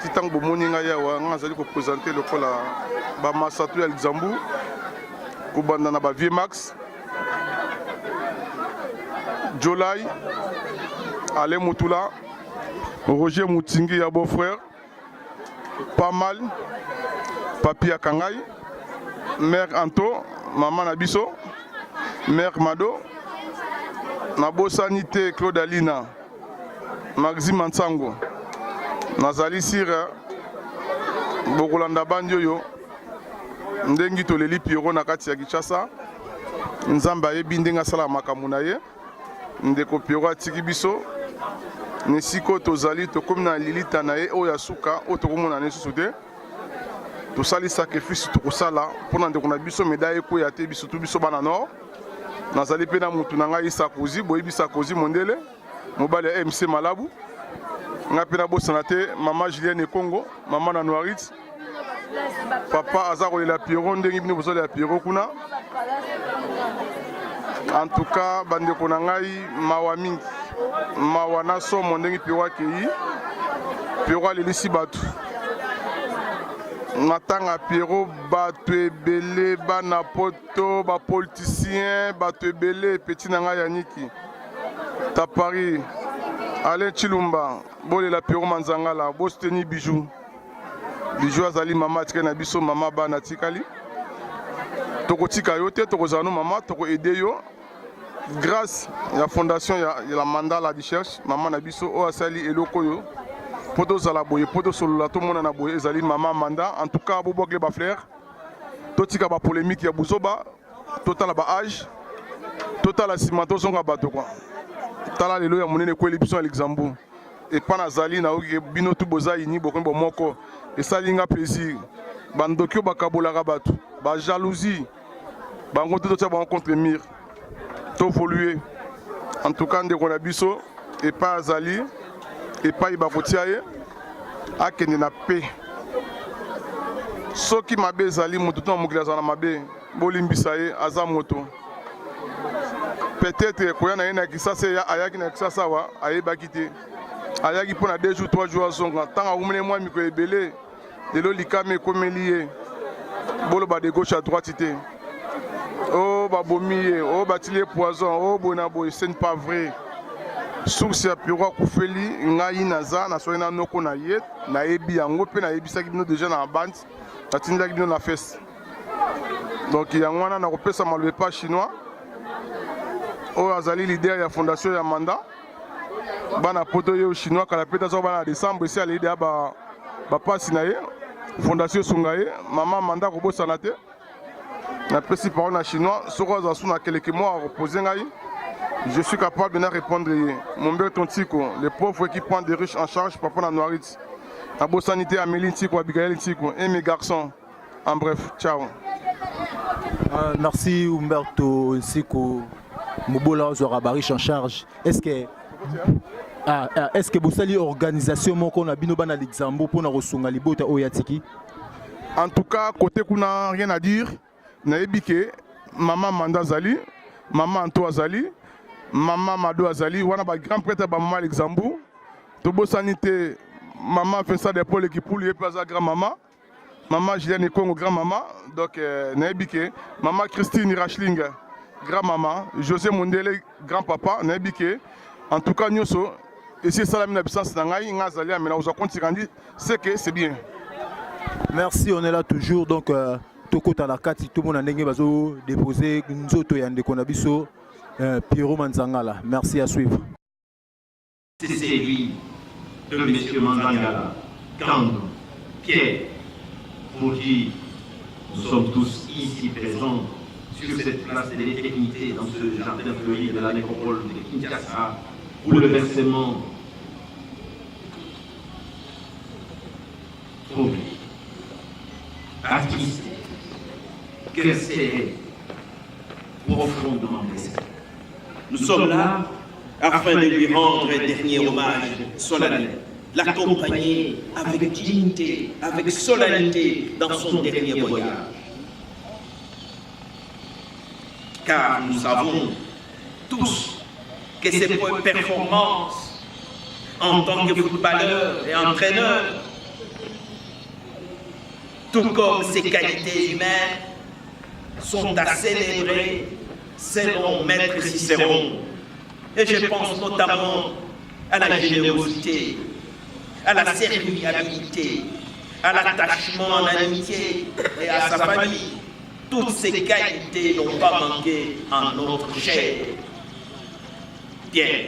Titan Bomoninga Yawa, nous allons présenter le col à Massatou El Zambou, Koubandana Viemax, Jolai, Alain Moutoula, Roger Moutingi, à beau-frère, pas mal, Papi Akangay, Mère Anto, Maman Nabiso, Mère Mado, Nabo Sanité Claude Alina, Maxime Ansango. Nazali sira Bokolanda Bandioyo ndengi toleli Pierrot na kati ya Kinshasa nzamba yebi ndenga sala makambo na ye ndeko Pierrot atiki biso nisiko tozali tokomi na Lilita na ye oyo asuka oyo tokomona ne susu te tosali sacrifice tokosala mpona ndeko na biso médaille ekoya te biso tu biso bana nord nazali mpe na mutu na ngai Isakozi boyebi Isakozi mondele mobali ya MC Malabu nga pena bosana te maman Julienne Congo maman na Noirit papa aza kolela Pierrot ndenge bino bozolela Pierrot kuna En tout cas, bande konangai mawa mingi. Mawa naso mondengi piwa kei. Piwa lelisi batu. Natanga Pierrot batu ebele bana poto ba politicien batu ebele petit nanga Yaniki. Ta Paris Alain Chilumba bole la Pierrot Manzangala Bosteni bijou. Bijou azali mama tika na biso mama bana tikali. Toko tika yote toko zano mama toko aider yo. Grâce à la fondation ya la Mandala Duchesse maman na biso o asali eloko yo. Poto zala boye poto solo tout monde na boye ezali maman manda en tout cas bobo ba frère totika ba polémique ya buzoba total ba âge total asimato zonga bato quoi tala lelo ya monene ko biso à Luxembourg et pas na zali na oki bino tu boza ini bokombo moko et salinga plaisir bandokyo bakabola bato ba jalousie bango to tia ba contre mire to évoluer en tout cas ndeko na biso et pas azali et pas ibakotiaye akende na paix soki mabe ezali moto to mokili azala mabe bolimbisa ye aza moto peut-être koya na ye na kisasa ayaki na kisasa wa ayebaki te ayaki mpona 2 jours 3 jours azonga ntango akumene mwa miko ebele lelo likama ekomeli ye boloba de gauche à droite te o babomi ye o batili ye poison o bona boye ce n'est pas vrai. Source ya Pierrot Koufeli ngai naza na soina noko na yet na ebi yango pe na ebisaki bino déjà na bande atindaki bino na fesse donc yango wana na kopesa malobe pas chinois o azali leader ya fondation ya Manda bana poto yo chinois kala peta zo bana décembre ici à leader ba pasi na ye fondation sungaye maman Manda ko bosana te na pesi parole na chinois soko za suna quelques mois reposer ngai. Je suis capable de répondre. Mon père Tontiko, les pauvres qui prennent des riches en charge, papa na Noirit. La bonne sanité, Amélie Tiko, Abigail Tiko, et mes garçons. En bref, ciao. Merci Humberto Nsiko, Mobola Zoraba riche en charge. Est-ce que vous avez une organisation qu'on a binoban à Luxembourg pour nous ressonger les bottes au Yatiki? En tout cas, côté qu'on n'a rien à dire, naebike, maman Manda Zali, maman Anto Azali. Maman Mado Azali, wana ba grand prêtre ba maman Luxembourg. Tobo sanité, maman fait ça des pôles qui pour lui pas grand maman. Maman Julienne Congo grand maman. Donc naebike, maman Christine Rachling grand maman, José Mondele grand papa, naebike. En tout cas nyoso, et c'est ça la puissance nangai ngazali amena oza konti kandi, c'est que c'est bien. Merci, on est là toujours donc toko talakati tout le monde a ndenge bazo déposer nzoto ya ndeko na biso. Pierrot Manzangala, merci à suivre. C'est celui de M. Manzangala, Kando, Pierre, pour qui nous sommes tous ici présents sur cette place de l'éternité dans ce jardin fleuri de la nécropole de Kinshasa, pour le versement troublé, attristé, carcéré, profondément blessé. Nous sommes là afin de lui rendre un dernier hommage solennel, l'accompagner avec dignité, avec solennité dans son dernier voyage. Car nous savons tous que ses performances en tant que footballeur et entraîneur, tout comme ses qualités humaines, sont à célébrer selon Maître Cicéron. Et je pense notamment à la générosité, à la serviabilité, à l'attachement en amitié et à sa famille. Toutes ces qualités n'ont pas manqué en notre chair. Bien,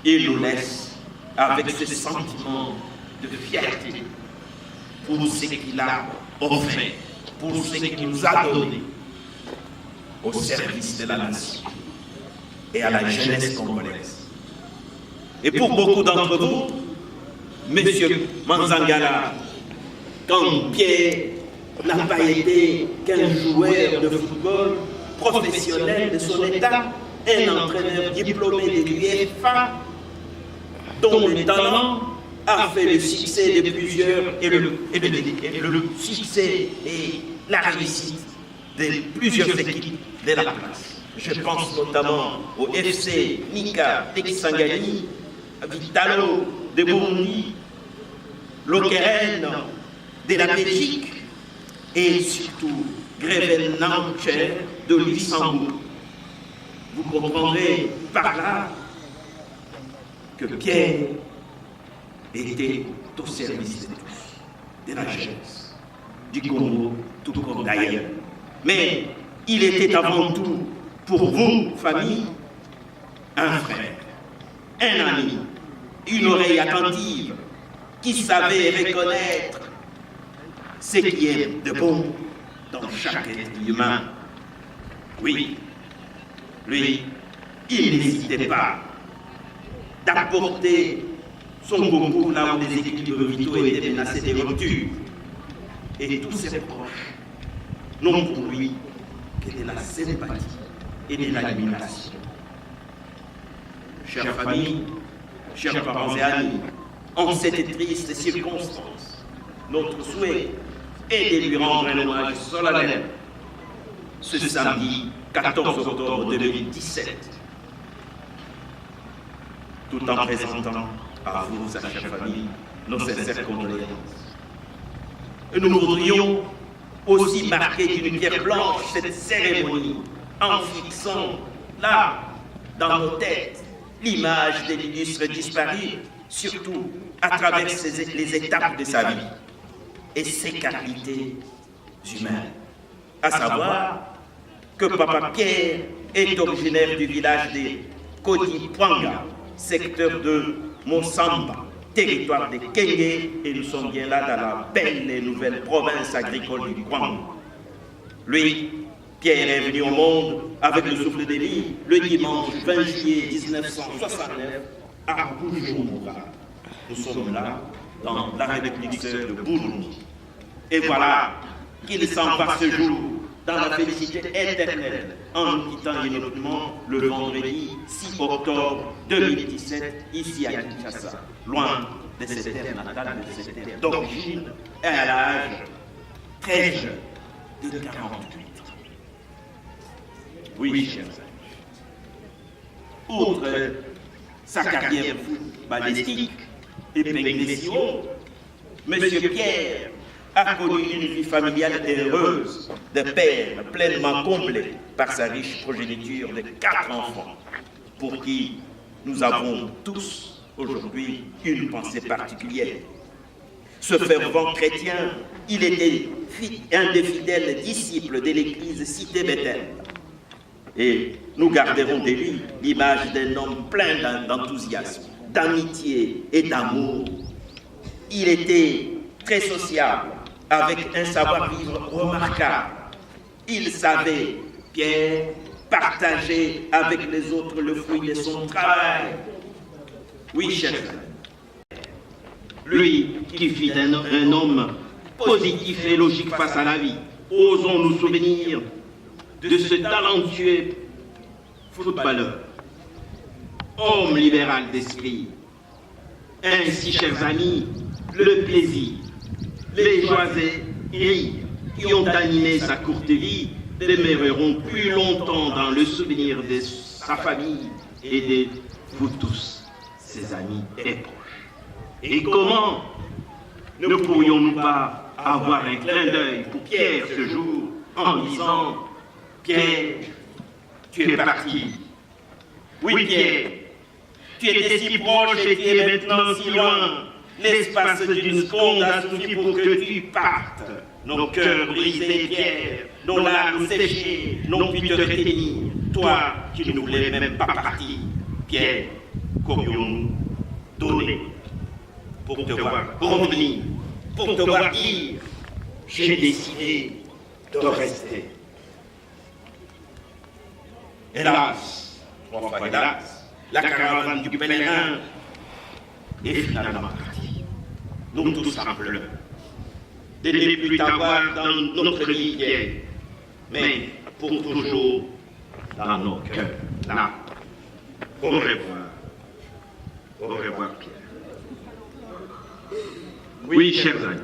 il nous laisse avec ce sentiment de fierté pour ce qu'il a offert, pour ce qu'il nous a donné au service de la nation et à la jeunesse congolaise. Et pour beaucoup d'entre vous, Monsieur Manzangala, quand Pierre n'a pas été qu'un joueur de football professionnel de son état, un entraîneur diplômé de l'UEFA, dont le talent a fait le succès de plusieurs et le succès et la réussite de plusieurs équipes de la place. Je pense notamment au FC Nika d'Exangani, Vitalo de Burundi, Lokeren de la Belgique et surtout Greven Nancher de Luxembourg. Vous comprendrez par là que Pierre était au service de tous, de la jeunesse, du Congo, tout comme d'ailleurs. Mais il était avant tout, pour vous, famille, un frère, un ami, une oreille attentive qui savait reconnaître ce qui est de bon dans chaque être humain. Oui, lui, il n'hésitait pas d'apporter son concours là où les équilibres vitaux étaient menacés de rupture. Et tous ses proches n'ont pour lui que de la sympathie et de l'admiration. Chère famille, chers parents et amis, en cette triste circonstance, notre souhait est de lui rendre un hommage solennel ce samedi 14 octobre 2017, tout en présentant à vous, sa chère famille, nos sincères condoléances. Et nous voudrions aussi marquer d'une pierre blanche cette cérémonie en fixant là, dans nos têtes, l'image de l'illustre disparu, surtout à travers les étapes de sa vie et ses qualités humaines. À savoir que Papa Pierre est originaire du village de Kodipwanga, secteur de Mosamba, territoire de Kenge, et nous sommes bien là dans la belle et nouvelle province agricole du Kwango. Lui, Pierre est venu au monde avec le souffle de vie le dimanche 20 juillet 1969 à Bujumbura. Nous sommes là dans la République sœur de Burundi. Et voilà qu'il s'en va ce jour dans la félicité éternelle en nous quittant inopinamment le vendredi 6 octobre 2017 ici à Kinshasa, loin de cette terre natale, de cette terre d'origine, et à l'âge très jeune de 48 ans. Oui, chers amis. Outre sa carrière footballistique et pénitentiaire, M. Pierre a connu une vie familiale heureuse, de père pleinement comblé par sa riche progéniture de 4 enfants, pour qui nous avons tous aujourd'hui une pensée particulière. Ce fervent chrétien, il était un des fidèles disciples de l'église Cité Bethel. Et nous garderons de lui l'image d'un homme plein d'enthousiasme, d'amitié et d'amour. Il était très sociable, avec un savoir-vivre remarquable. Il savait, Pierre, partager avec les autres le fruit de son travail. Oui, chers amis. Lui qui fut un homme positif et logique face à la vie, osons nous souvenir de ce talentueux footballeur, homme libéral d'esprit. Ainsi, chers amis, le plaisir, les joies et rires qui ont animé sa courte vie demeureront plus longtemps dans le souvenir de sa famille et de vous tous, ses amis et proches. Et comment ne pourrions-nous pas avoir un clin d'œil pour Pierre ce jour en disant « Pierre, tu es parti. Oui, Pierre, tu étais si proche et tu es maintenant si loin. L'espace d'une seconde a suffi pour que tu partes. Nos cœurs brisés, Pierre, nos larmes séchées n'ont pu te retenir. Toi qui ne voulais même pas partir, Pierre, qu'aurions-nous donné pour te voir revenir, pour te voir dire, j'ai décidé de rester. Hélas, 3 fois hélas, la caravane du pèlerin est finalement partie. Nous tous en pleurs. De ne plus t'avoir dans notre vie, Pierre, mais pour toujours dans nos cœurs. Là. Au revoir. Au revoir, Pierre. Oui, chers amis.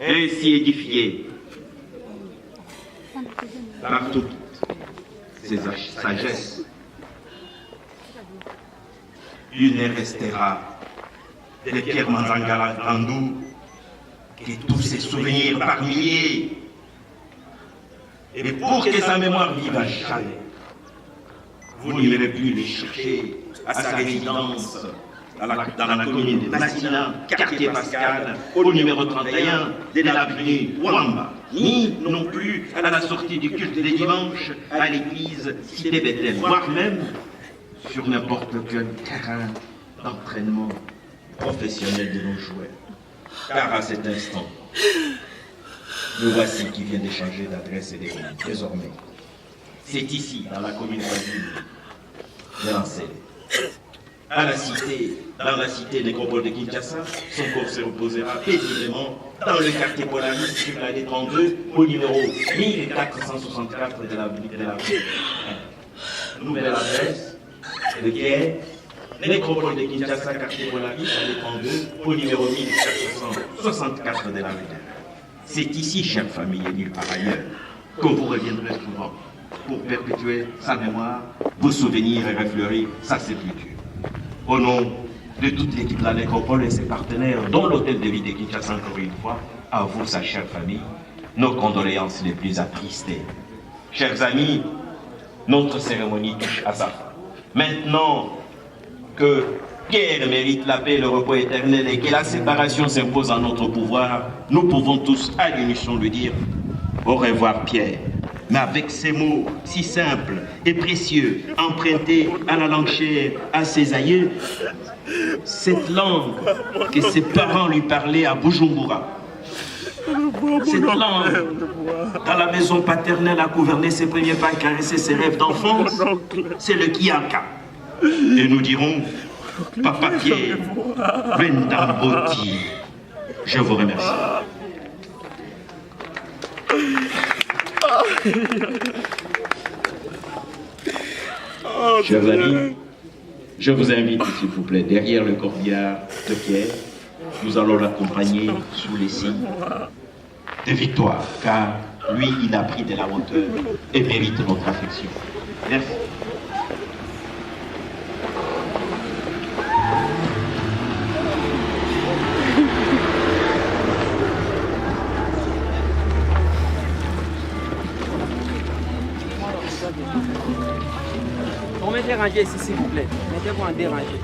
Ainsi édifié, par toute ses sagesses. Il ne restera de Pierre Manzangala Grandou que tous ses souvenirs par milliers. Et pour que sa mémoire vive à jamais, vous n'irez plus le chercher à sa résidence dans la commune de Massina, quartier Pascal, au numéro 31 de l'avenue Wamba, ni non plus à la sortie du culte des dimanches à l'église Cité Bethel, voire même sur n'importe quel terrain d'entraînement professionnel de nos joueurs. Car à cet instant, le voici qui vient d'échanger d'adresse et de communes. Désormais, c'est ici, dans la commune voisine de Lancel, dans la cité nécropole de Kinshasa, son corps se reposera paisiblement dans le quartier Polaris sur l'année 32, au numéro 1464 de la rue. Nouvelle adresse, de guerre, nécropole de Kinshasa, quartier Polaris, année 32, au numéro 1464 de la rue. C'est ici, chère famille, et nulle part ailleurs, que vous reviendrez souvent pour perpétuer sa mémoire, vos souvenirs et refleurir sa sépulture. Au nom de toute l'équipe de la nécropole et ses partenaires, dont l'hôtel de ville de Kinshasa, encore une fois, à vous, sa chère famille, nos condoléances les plus attristées. Chers amis, notre cérémonie touche à sa fin. Maintenant que Pierre mérite la paix et le repos éternel et que la séparation s'impose à notre pouvoir, nous pouvons tous à l'unisson lui dire au revoir Pierre. Mais avec ces mots si simples et précieux, empruntés à la langue chère, à ses aïeux, cette langue que ses parents lui parlaient à Bujumbura, cette langue dans la maison paternelle a gouverné ses premiers pas, caressé ses rêves d'enfance, c'est le Kiaka. Et nous dirons, Papa Pierre, Vendamboti, je vous remercie. Chers amis, je vous invite, s'il vous plaît, derrière le corbillard de Pierre. Nous allons l'accompagner sous les signes de victoire, car lui, il a pris de la hauteur et mérite notre affection. Merci. On va déranger ici, s'il vous plaît. Mettez-vous en déranger.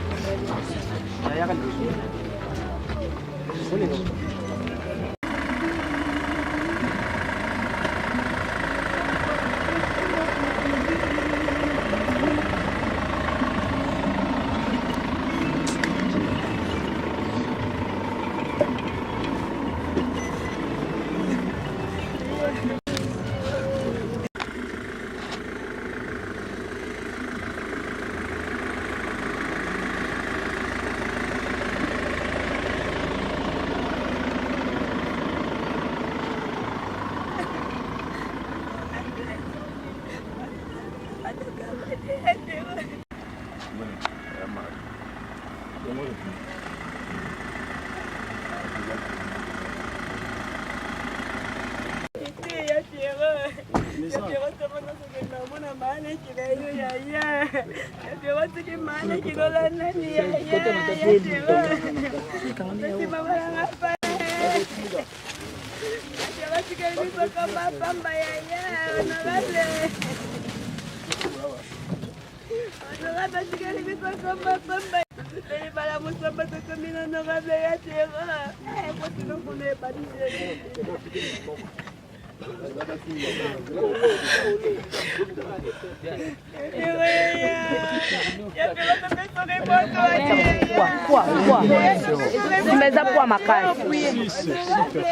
Imeza kwa makali.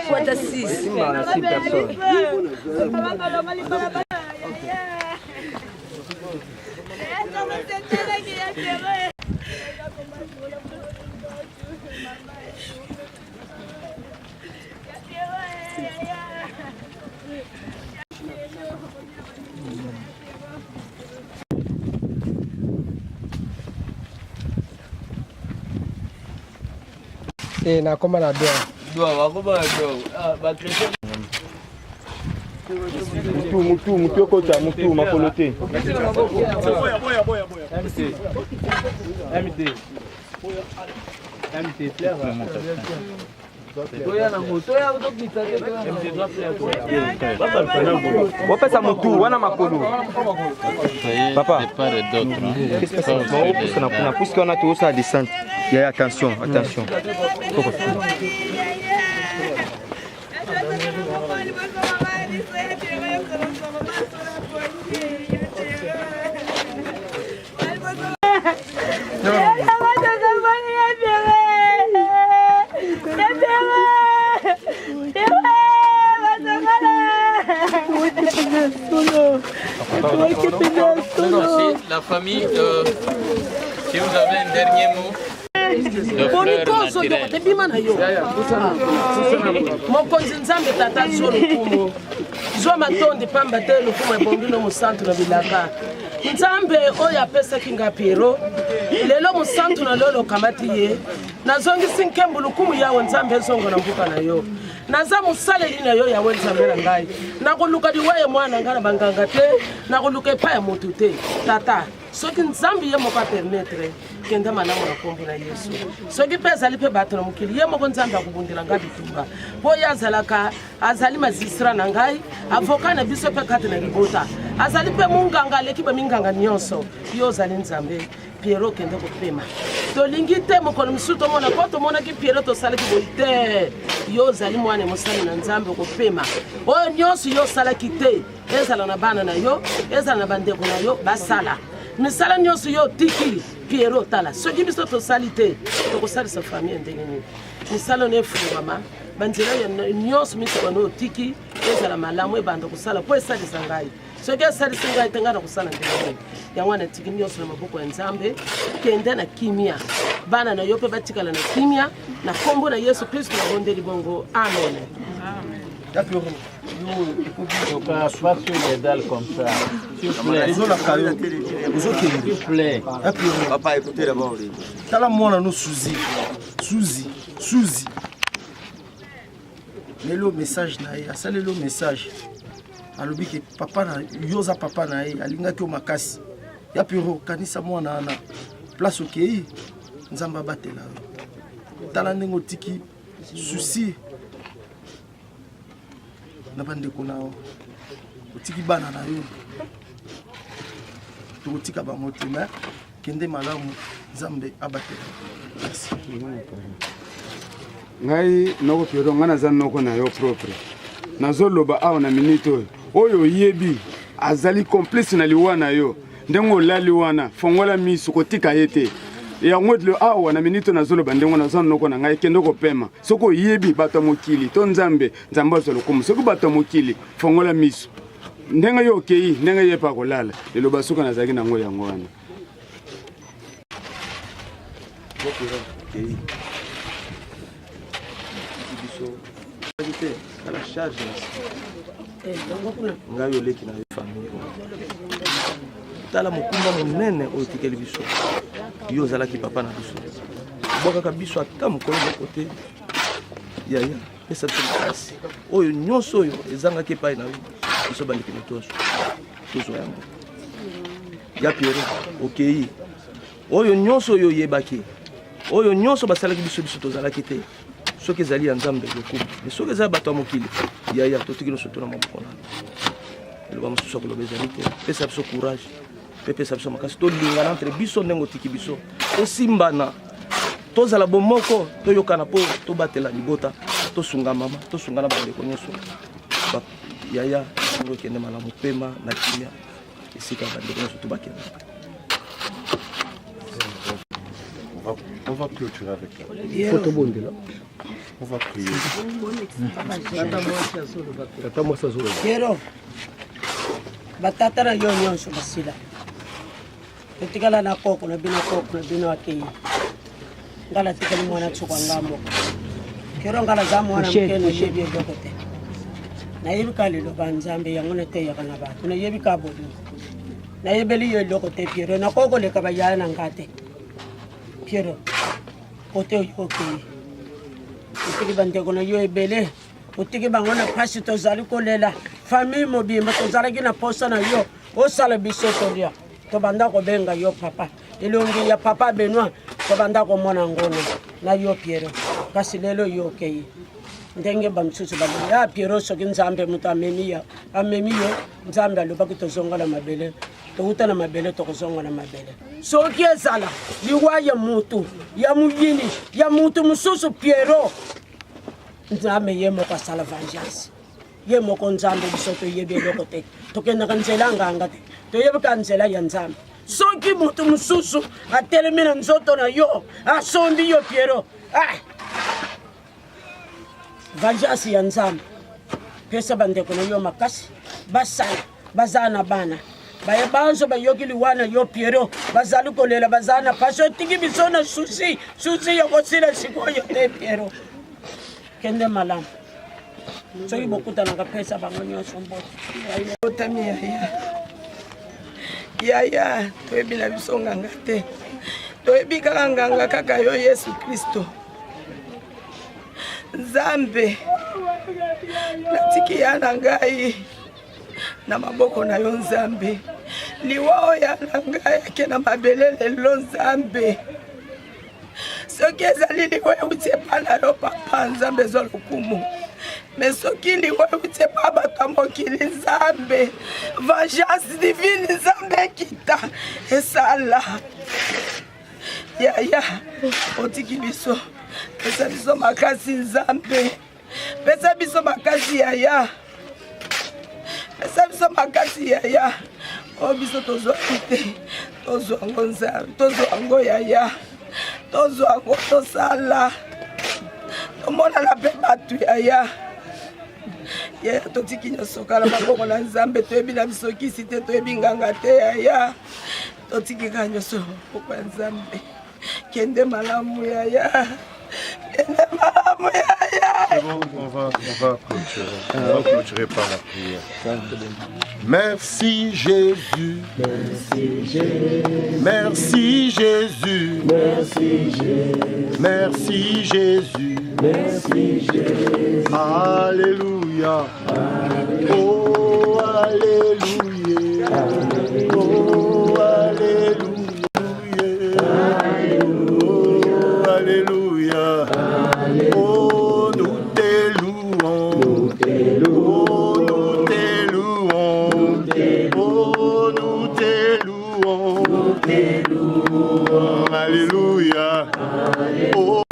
Kwa 6 personnes. nakoma na doa wakoma na doa bakristo Mutu okota mutu makolo te. Wapesa mutu wana makolo. Papa. Qu'est-ce que c'est? On a poussé qu'on a tout ça à descente. Il y a attention. La famille, si vous avez un dernier mot. mokonzi nzambe tata zo lokumu zwa matondi pamba te lokumu ebongino musantu na bilaka nzambe oyo apesaki nga Piero lelo musantu na lolo kamati ye nazongisi nkembu lukumu yawe nzambe ezongo na mbuka na yo naza musaleli na yo yawe nzambe na ngai nakoluka liweye mwana nga na banganga te nakoluka epai ya motu te tata soki nzambe ye moko apermetre kende malamu na kombo na Yesu soki mpe azali mpe bato na mokili ye moko nzambe akobundela nga bitumba mpo ye azali mazistra na ngai avoka na biso mpe kati na libota azali mpe munganga aleki baminganga nyonso yo ozali nzambe Piero kende kopema tolingi te mokolo mosusu tomona mpo tomonaki Piero tosalaki boyi te yo ozali mwana mosali na nzambe kopema oyo nyonso yo osalaki te ezala na bana na yo ezala na bandeko na yo basala misala nyonso yo tiki Piero tala soki biso tosali te tokosalisa famille ndenge nini misala no efungwama banzela nyonso misuka no tiki ezala malamu ebanda kosala mpo esalisa ngai soki esalisi ngai te ngai na kosala ndenge nini yango wana tiki nyonso na maboko ya nzambe kende na kimia bana na yo mpe batikala na kimia na kombo na Yesu Kristo na bondeli bongo amen. Nous pas sur les dalles comme ça. S'il vous plaît. Papa, écoutez d'abord. T'as la moine nous Suzy. Mais le message naïe, ça le message. alobi ke papa na yoza papa na ye alingaki o makasi ya Piero kanisa mwana na place okei nzamba batela tala ndenge otiki susi na bandeko na otiki bana na yo tokotika bamotema kende malamu nzambe abatela. ngai noko Piero ngana za noko na yo propre nazoloba awa na minute oyo yebi azali complice na liwa na yo ndengo lali wana fongola miso kotika yete ya ngwedlo awa na minute nazoloba ndengo na zan noko na ngai kende ko pema soko yebi bato mokili to nzambe nzamba zolo kum soko bato mokili fongola miso ndenga yo okei ndenga yepa kolala lelo basuka nazaki na ngo yango wana à la charge ngayo leki na famille tala mokumba monene oyo tikeli biso yo ozalaki papa na biso bwakaka biso ata mokolo kote yaya pesa biso makasi oyo nyonso oyo ezangaki epai na yo biso bandekene tozwa yango ya Piero okei oyo nyonso oyo oyebaki oyo nyonso basalaki biso tozalaki te soki ezali ya nzambe lokumu soki ezali bato ya mokili yaya totiki nyonso tona maboko nano eloba mosusu akoloba ezali te pesa biso courage mpe pesa biso makasi tolingana entre biso ndenge otiki biso tosimbana tozala bomoko toyokana mpo tobatela libota tosunga mama tosungana bandeko nyonso yaya ngo ekende malamu pema na kimia esika bandeko nyonso tobakenda. On va clôturer avec ça. On va prier. Piero, batata na yo nyonso basila. Etikala na koko na bino akei. Ngala tikali mwana tsuka ngambo. Piero ngala za mwana mkeno yebi dokote. Na yebi kali lo banzambe yango na te yakana ba. Na yebi ka bodu. Na yebeli yo dokote Piero na koko le kabaya na ngate. Piero, kote okei. Ikili bandeko na yo ebele otiki bango na pasi tozali kolela famille mobimba tozalaki na posa na yo osala biso tolia tobanda kobenga yo papa elongi ya papa Benoît tobanda komona ngono na yo Piero kasi lelo yo okei ndenge bamsusu ya Piero soki nzambe mutu amemi yo nzambe alobaki tozonga na mabele touta na mabele tokozonga na mabele soki ezala liwa ya mutu ya muyini ya mutu mususu Piero nzambe ye moko asala vengeance ye moko nzambe biso toyebi eloko te tokendaka nzela nganga te toyebika nzela ya nzambe soki mutu mususu atelemi na nzoto na yo asombi yo Piero vengeance ya nzambe pesa bandeko na yo makasi basala bazala na bana baye banzo bayoki liwana yo Piero bazali kolela bazala na paso tiki biso na susi ya kosila sikoyo te Piero kende malamu soki bokutanaka pesa bango nyonso mbotami yaya toyebi na biso nganga te toyebi kaka nganga kaka yo Yesu Kristo nzambe natiki ya na ngai na maboko na yo nzambe liwa oya na ngai ake na mabele lelo nzambe soki ezali liwa euti epa na yo papa nzambe ezwa lokumu me soki liwa euti epa bato ya mokili nzambe vengeance divine nzambe ekita esala yaya otiki biso pesa biso makasi nzambe pesa biso makasi yaya pesa biso makasi yaya o biso tozwaki te tozwango nzambe tozwango yaya tozwango tosala tomonana mpe bato yaya yaya totiki nyonso kala maboko na nzambe toyebi na biso kisi te toyebi nganga te yaya totiki kaka nyonso maboko ya nzambe kende malamu yaya kende malamu yaya. C'est bon, on va clôturer. On va clôturer par la prière. Merci Jésus. Merci Jésus. Merci Jésus. Merci Jésus. Merci Jésus. Merci Jésus. Alléluia. Oh alléluia. Oh alléluia. Alléluia. Oh nous t'élouons. Oh nous t'élouons. Oh nous t'élouons. Alléluia. Oh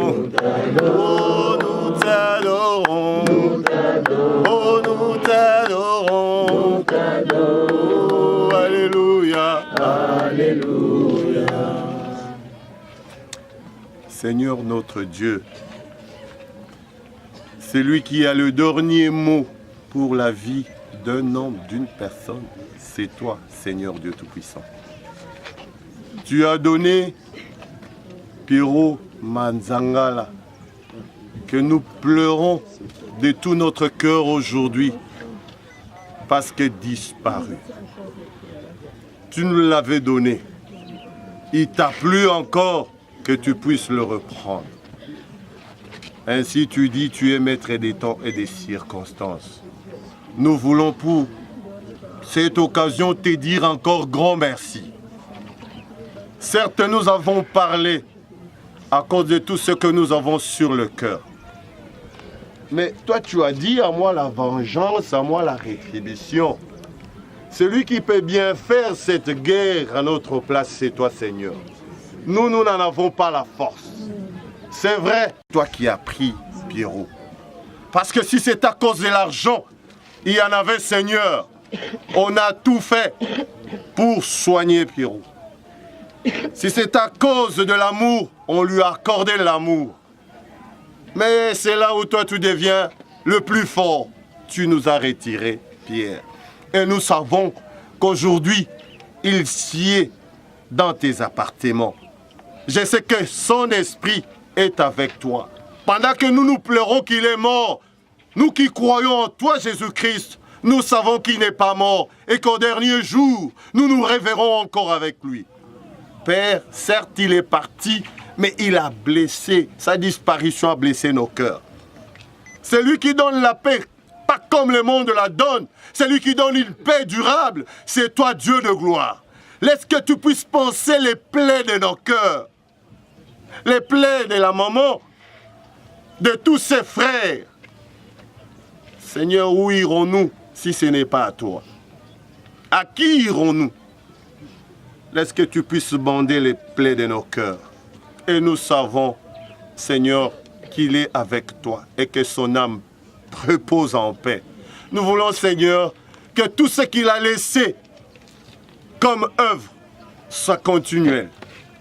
nous t'adorons. Oh nous t'adorons. Oh alléluia. Alléluia. Seigneur notre Dieu, c'est lui qui a le dernier mot pour la vie d'un homme, d'une personne. C'est toi, Seigneur Dieu Tout-Puissant. Tu as donné Piero Manzangala, que nous pleurons de tout notre cœur aujourd'hui, parce qu'il est disparu. Tu nous l'avais donné. Il t'a plu encore que tu puisses le reprendre. Ainsi tu dis, tu es maître des temps et des circonstances. Nous voulons pour cette occasion te dire encore grand merci. Certes, nous avons parlé à cause de tout ce que nous avons sur le cœur. Mais toi, tu as dit à moi la vengeance, à moi la rétribution. Celui qui peut bien faire cette guerre à notre place, c'est toi, Seigneur. Nous n'en avons pas la force. C'est vrai, toi qui as pris Piero. Parce que si c'est à cause de l'argent, il y en avait, Seigneur. On a tout fait pour soigner Piero. Si c'est à cause de l'amour, on lui a accordé l'amour. Mais c'est là où toi tu deviens le plus fort. Tu nous as retiré, Pierre. Et nous savons qu'aujourd'hui, il sied dans tes appartements. Je sais que son esprit est avec toi. Pendant que nous pleurons qu'il est mort, nous qui croyons en toi, Jésus-Christ, nous savons qu'il n'est pas mort et qu'au dernier jour, nous nous réveillerons encore avec lui. Père, certes, il est parti, mais il a blessé, sa disparition a blessé nos cœurs. C'est lui qui donne la paix, pas comme le monde la donne. C'est lui qui donne une paix durable. C'est toi, Dieu de gloire. Laisse que tu puisses penser les plaies de nos cœurs. Les plaies de la maman, de tous ses frères. Seigneur, où irons-nous si ce n'est pas à toi? À qui irons-nous? Laisse que tu puisses bander les plaies de nos cœurs. Et nous savons, Seigneur, qu'il est avec toi et que son âme repose en paix. Nous voulons, Seigneur, que tout ce qu'il a laissé comme œuvre soit continuel.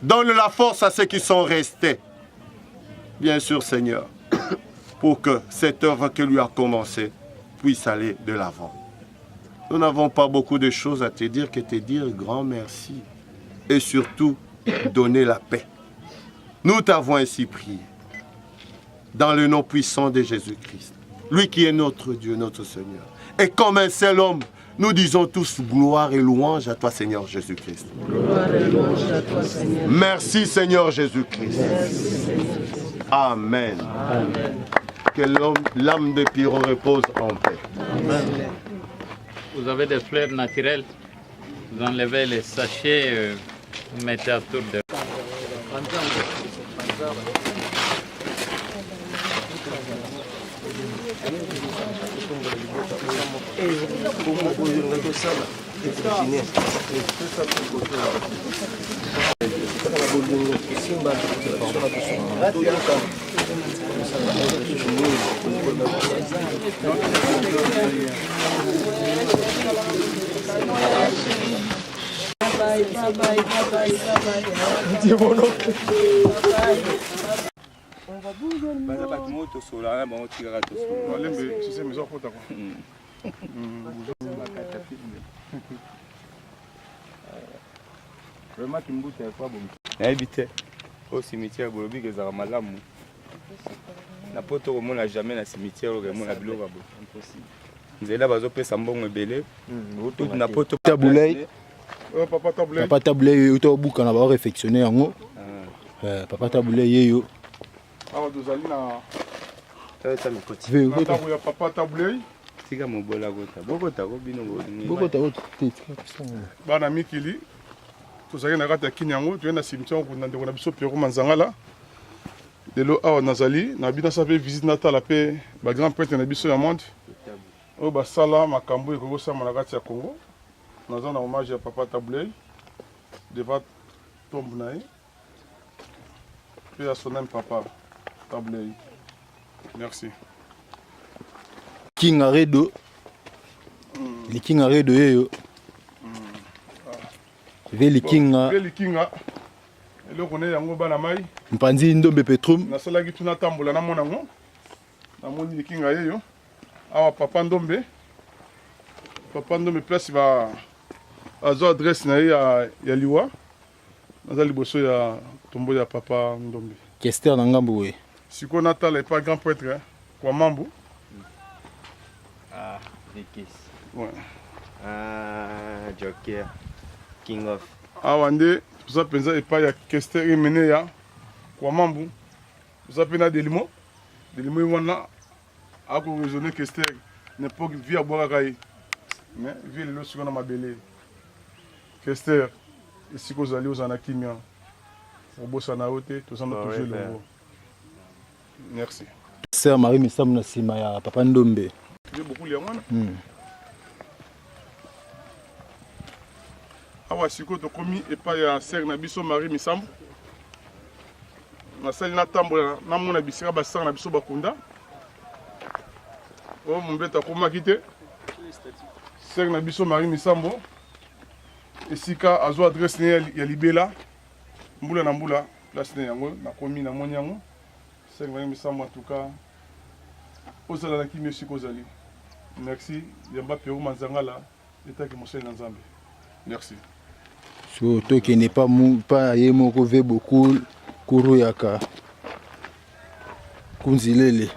Donne la force à ceux qui sont restés. Bien sûr, Seigneur, pour que cette œuvre que lui a commencée puisse aller de l'avant. Nous n'avons pas beaucoup de choses à te dire que te dire grand merci. Et surtout, donner la paix. Nous t'avons ainsi prié. Dans le nom puissant de Jésus-Christ. Lui qui est notre Dieu, notre Seigneur. Et comme un seul homme, nous disons tous gloire et louange à toi, Seigneur Jésus-Christ. Gloire et louange à toi, Seigneur. Merci, Seigneur Jésus-Christ. Amen. Amen. Que l'âme de Pierrot repose en paix. Amen. Vous avez des fleurs naturelles. Vous enlevez les sachets, vous mettez autour de... nayebi te au cimetière bolobi kezala malamu na poto komona jamais na cimetière okomona biloko ya boye nzela bazopesa mbongo ebele tutu na poto Taboulay Papa Taboulay oyo tobuka na ba réfectionner yango Papa Taboulay yeyo awa tozali na ntango ya Papa Taboulay tika mobola kota bokota ko bino bokota bana mikili tozali na kati ya kini yango toye na cimetière okunda ndeko na biso Pierrot Manzangala lelo awa nazali na binasa mpe visite natala mpe bagrand prêtre na biso ya monde oyo basala makambo ekokosama na kati ya Congo naza na hommage ya Papa Taboulay devant tombe na ye mpe ya son âme Papa Taboulay. Merci. King Aredo le King Aredo yeyo Veli Kinga eloko ne yango bana mai Mpanzi Ndombe Petrum nasalaki tuna tambola na mona ngo namoni likinga yeyo awa Papa Ndombe place ba azo adresse na ye ya liwa naza liboso ya tombo ya Papa Ndombe Kester na ngambu we siko natala pas grand prêtre kwa mambu Vikis ouais Joker King of awa nde toza mpenza epai ya Kester emene ya kwa mambu toza mpe na delimo wana akoraisonne Kester n'époque vi abwakaka ye mais vi lelo siko na mabele Kester esika ozali ozala na kimia obosana yo te tozana toujours elongo. Merci. Sœur Marie Misambu na nsima ya Papa Ndombe beaucoup liya mwana awa sikoyo tokomi epai ya sere na biso Marie Misambu nasali natambola namona bisika basere na biso bakunda oyo mombeta akomaki te sere na biso Marie Misambu esika azwa adresse ne ya libela mbula na mbula place ne yango nakomi namoni yango sere Marie Misambu en tout cas ozala na kimi esika ozali. Merci yamba Pierrot Manzangala etaki mosali na Nzambe. Merci. So to n'est pas ye moko ve beaucoup kuru yaka kunzilele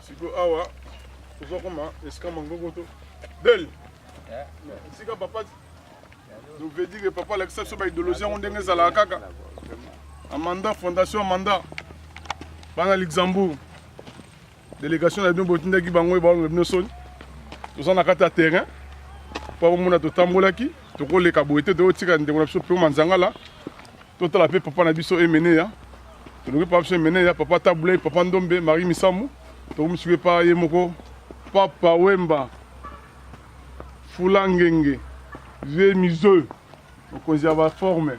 siko awa tozokoma esika mangokoto del sika papa nous veut dire que papa l'exception ba idéologie on ndenge ezalaka kaka amanda fondation amanda bana Luxembourg délégation na bino botindaki bango ebalongo bino soni toza na kati ya terrain mpo bomona totambolaki tokoleka boye te toyotika ndeko na biso Pierrot Manzangala totala mpe papa na biso emene ya toloki papa biso emene ya papa Tabulei papa Ndombe Marie Misamu tokomisuki pa ye moko papa Wemba Fulangenge vie Mizo mokonzi ya baforme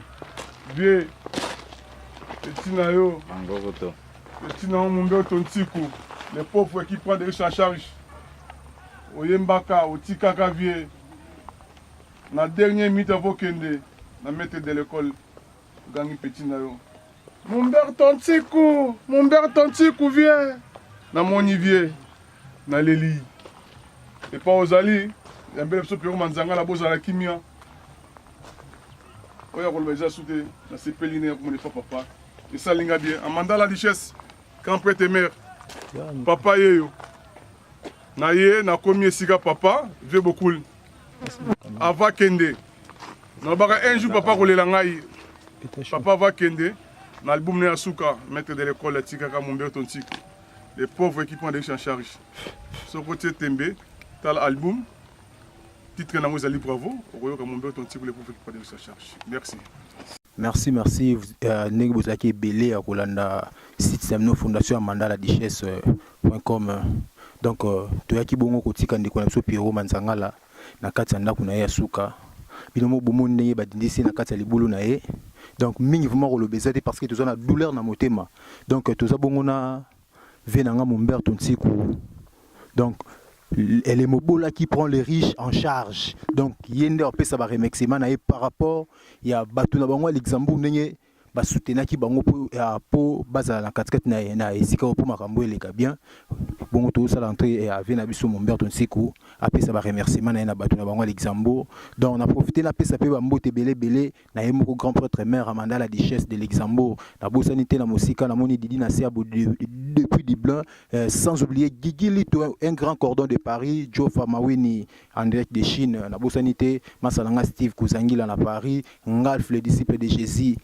vie etina yo etina yo Mumberto Ntiku les pauvres qui prennent des risques en charge oyembaka otikaka vie na dernière minute avokende na maître de l'école gangi petit na yo Mumberto Ntiku vie na moni vie na leli et pas ozali yambele biso Pierrot Manzangala bozala kimia oya koloba eza sute na sepeli ne komone fa papa esalinga bien amanda la richesse grand prêtre mère papa yeyo na ye nakomi esika papa vie beaucoup ava kende nabaka un jour papa kolela ngai papa va kende na album ne asuka maître de l'école atikaka Mumberto Ntiku les pauvres qui prennent des en charge ce côté tembe tal album titre nango ezali bravo okoyoka Mumberto Ntiku les pauvres qui prennent des en charge merci. Merci ndenge bozalaki ebele ya kolanda site Samino Fondation Amanda la Duchesse.com donc toyaki bongo kotika ndeko na biso Pierrot Manzangala na kati ya ndako na ye ya suka binomo bomoni ndenge badindisi na kati ya libulu na ye donc mingi vraiment kolobeza te parce que toza na douleur na motema donc toza bongo na vie nanga Mumberto Ntiku donc elle est Mobola qui prend les riches en charge. Donc, yende opé ça va remerciement par rapport il y a Batuna Bango Luxembourg ndenge ba soutenaki bango po baza na katikati na esika po makambo eleka bien bongo to ça l'entrée et avec na biso Mumberto Ntiku apé ça va remerciement na Batuna Bango Luxembourg. Donc on a profité la paix ça peut mbote belé na yemoko grand prêtre mère Amanda la Duchesse de Luxembourg na bosanité na mosika na moni Didi na Siabo depuis Dublin sans oublier Guigui Lito un grand cordon de Paris Joe Famawini en direct de Chine na bosanité Masalanga Steve Kuzangila na Paris Ngalf le disciple de Jésus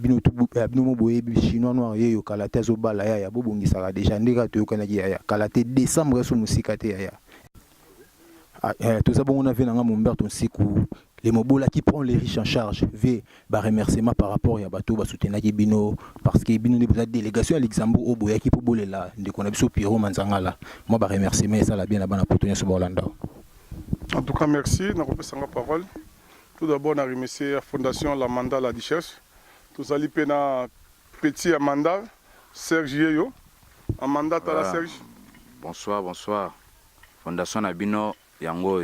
bino boye chinois noir yo kalate zo bala ya bobongisa déjà ndeka to yokanaki ya kalate décembre so musika te ya tout ça bon on a vu nanga Mumberto Ntiku les Mobola qui prend les riches en charge ve ba remerciement par rapport ya bato ba soutenaki bino parce que bino ne délégation à Luxembourg au boya qui po bolela ndeko na biso Pierrot Manzangala moi ba remerciement ça la bien la bana potonyo so Bolanda. En tout cas merci na kopesa nga parole tout d'abord na remercier la fondation la Amanda la Duchesse tous ali pena petit Amanda Serge Yeyo Amanda tala Serge. Bonsoir fondation Nabino yango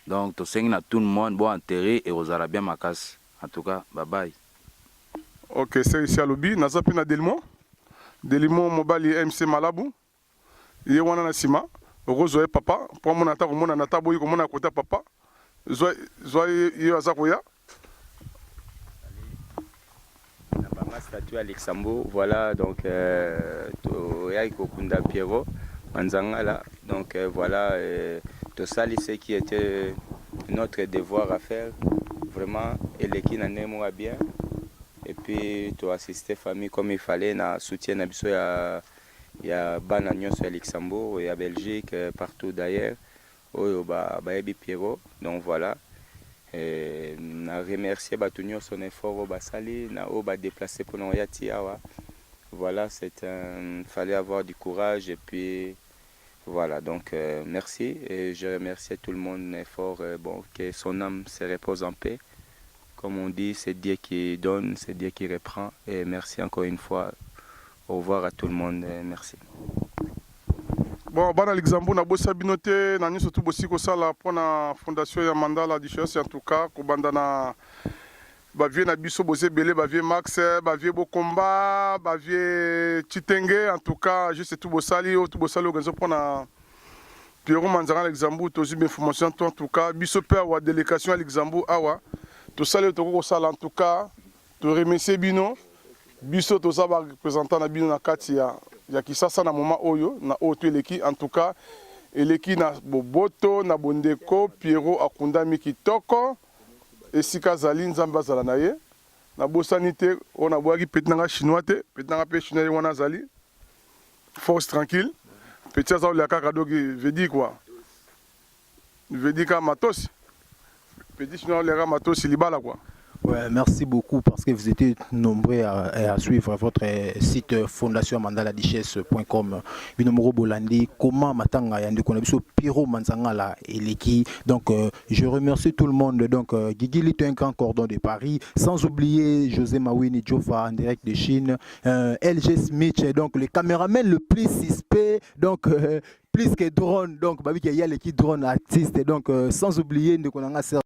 donc to sengi na tout le monde bon enterré et aux arabiens makas en tout cas bye bye. OK c'est ici à lobby naza pena Delimo mobali MC Malabu ye wana na sima rozo e papa pour mon ata ko mona na tabo yi ko mona kota papa zo ye azakoya ma statue à Luxembourg, voilà, donc Kunda Pierrot Manzangala, donc voilà, tout ça, ce qui était notre devoir à faire, vraiment, et l'équipe n'en est bien, et puis tu assister famille comme il fallait, na soutien il y a Banagnon sur Luxembourg, il y a Belgique, partout d'ailleurs, Pierrot, donc voilà. Na remercier Batunio son effort au Basali, na au déplacé pour nous yatiawa. Voilà, fallait avoir du courage et puis voilà, donc merci et je remercie tout le monde effort bon que son âme se repose en paix. Comme on dit, c'est Dieu qui donne, c'est Dieu qui reprend et merci encore une fois. Au revoir à tout le monde, merci. Bon, bana Luxembourg na bossa binote na nyonso tout bossi ko sala pona fondation ya Amanda la Duchesse en tout cas ko banda na ba vie na biso bosé belé ba vie Max ba vie Bokomba ba vie Chitenge en tout cas juste tout bossali organiser pona Pierrot Manzangala Luxembourg to zib information en tout cas biso père wa délégation à Luxembourg awa to sali to ko sala en tout cas to remercier bino biso to za ba représentant na bino na kati ya kisasa na moment oyo na oto eleki en tout cas eleki na boboto na bondeko Pierrot akundami kitoko esika zali nzambe azala na ye na bosani te o na boaki peti nanga chinois te peti nanga pe chinois wana zali force tranquille petit ça le kaka donc veut dire quoi? Veut dire qu'à matos. Petit sinon le matos libala quoi. Ouais, merci beaucoup parce que vous étiez nombreux à suivre votre site fondationmandaladichesse.com. Binomoro Bolandi, comment matanga yande konabiso Piro Manzangala eleki. Donc je remercie tout le monde. Donc Guigui Lito, un grand cordon de Paris, sans oublier José Mawini Jofa en direct de Chine, LG Smith, donc le caméraman le plus suspect, donc plus que drone, donc babi qu'il y a l'équipe drone artiste, donc sans oublier de konanga ser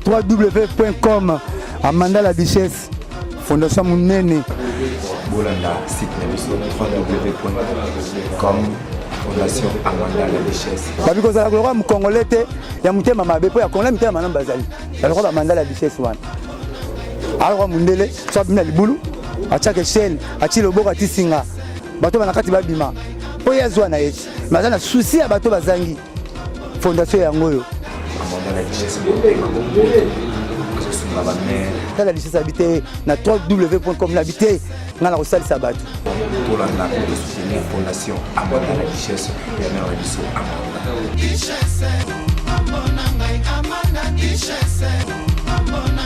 www.com Amanda la Duchesse Fondation Munene Bolanda site www.com Fondation Amanda la Duchesse. Babi kozala kolora mukongolais te ya mutema mabe po ya kongola mitema manamba bazali. Alors Amanda la Duchesse wana. Alors mundele so bina libulu achake chaîne achi loboko atisinga. Bato banakati babima. Po yazwa na yeti. Mazana souci ya bato bazangi. Fondation yango yo. Amanda la Duchesse. La Duchesse habité na www.com l'habité ngana kosali sabato. Pour la soutenir Fondation Amanda la Duchesse et la Duchesse Amanda.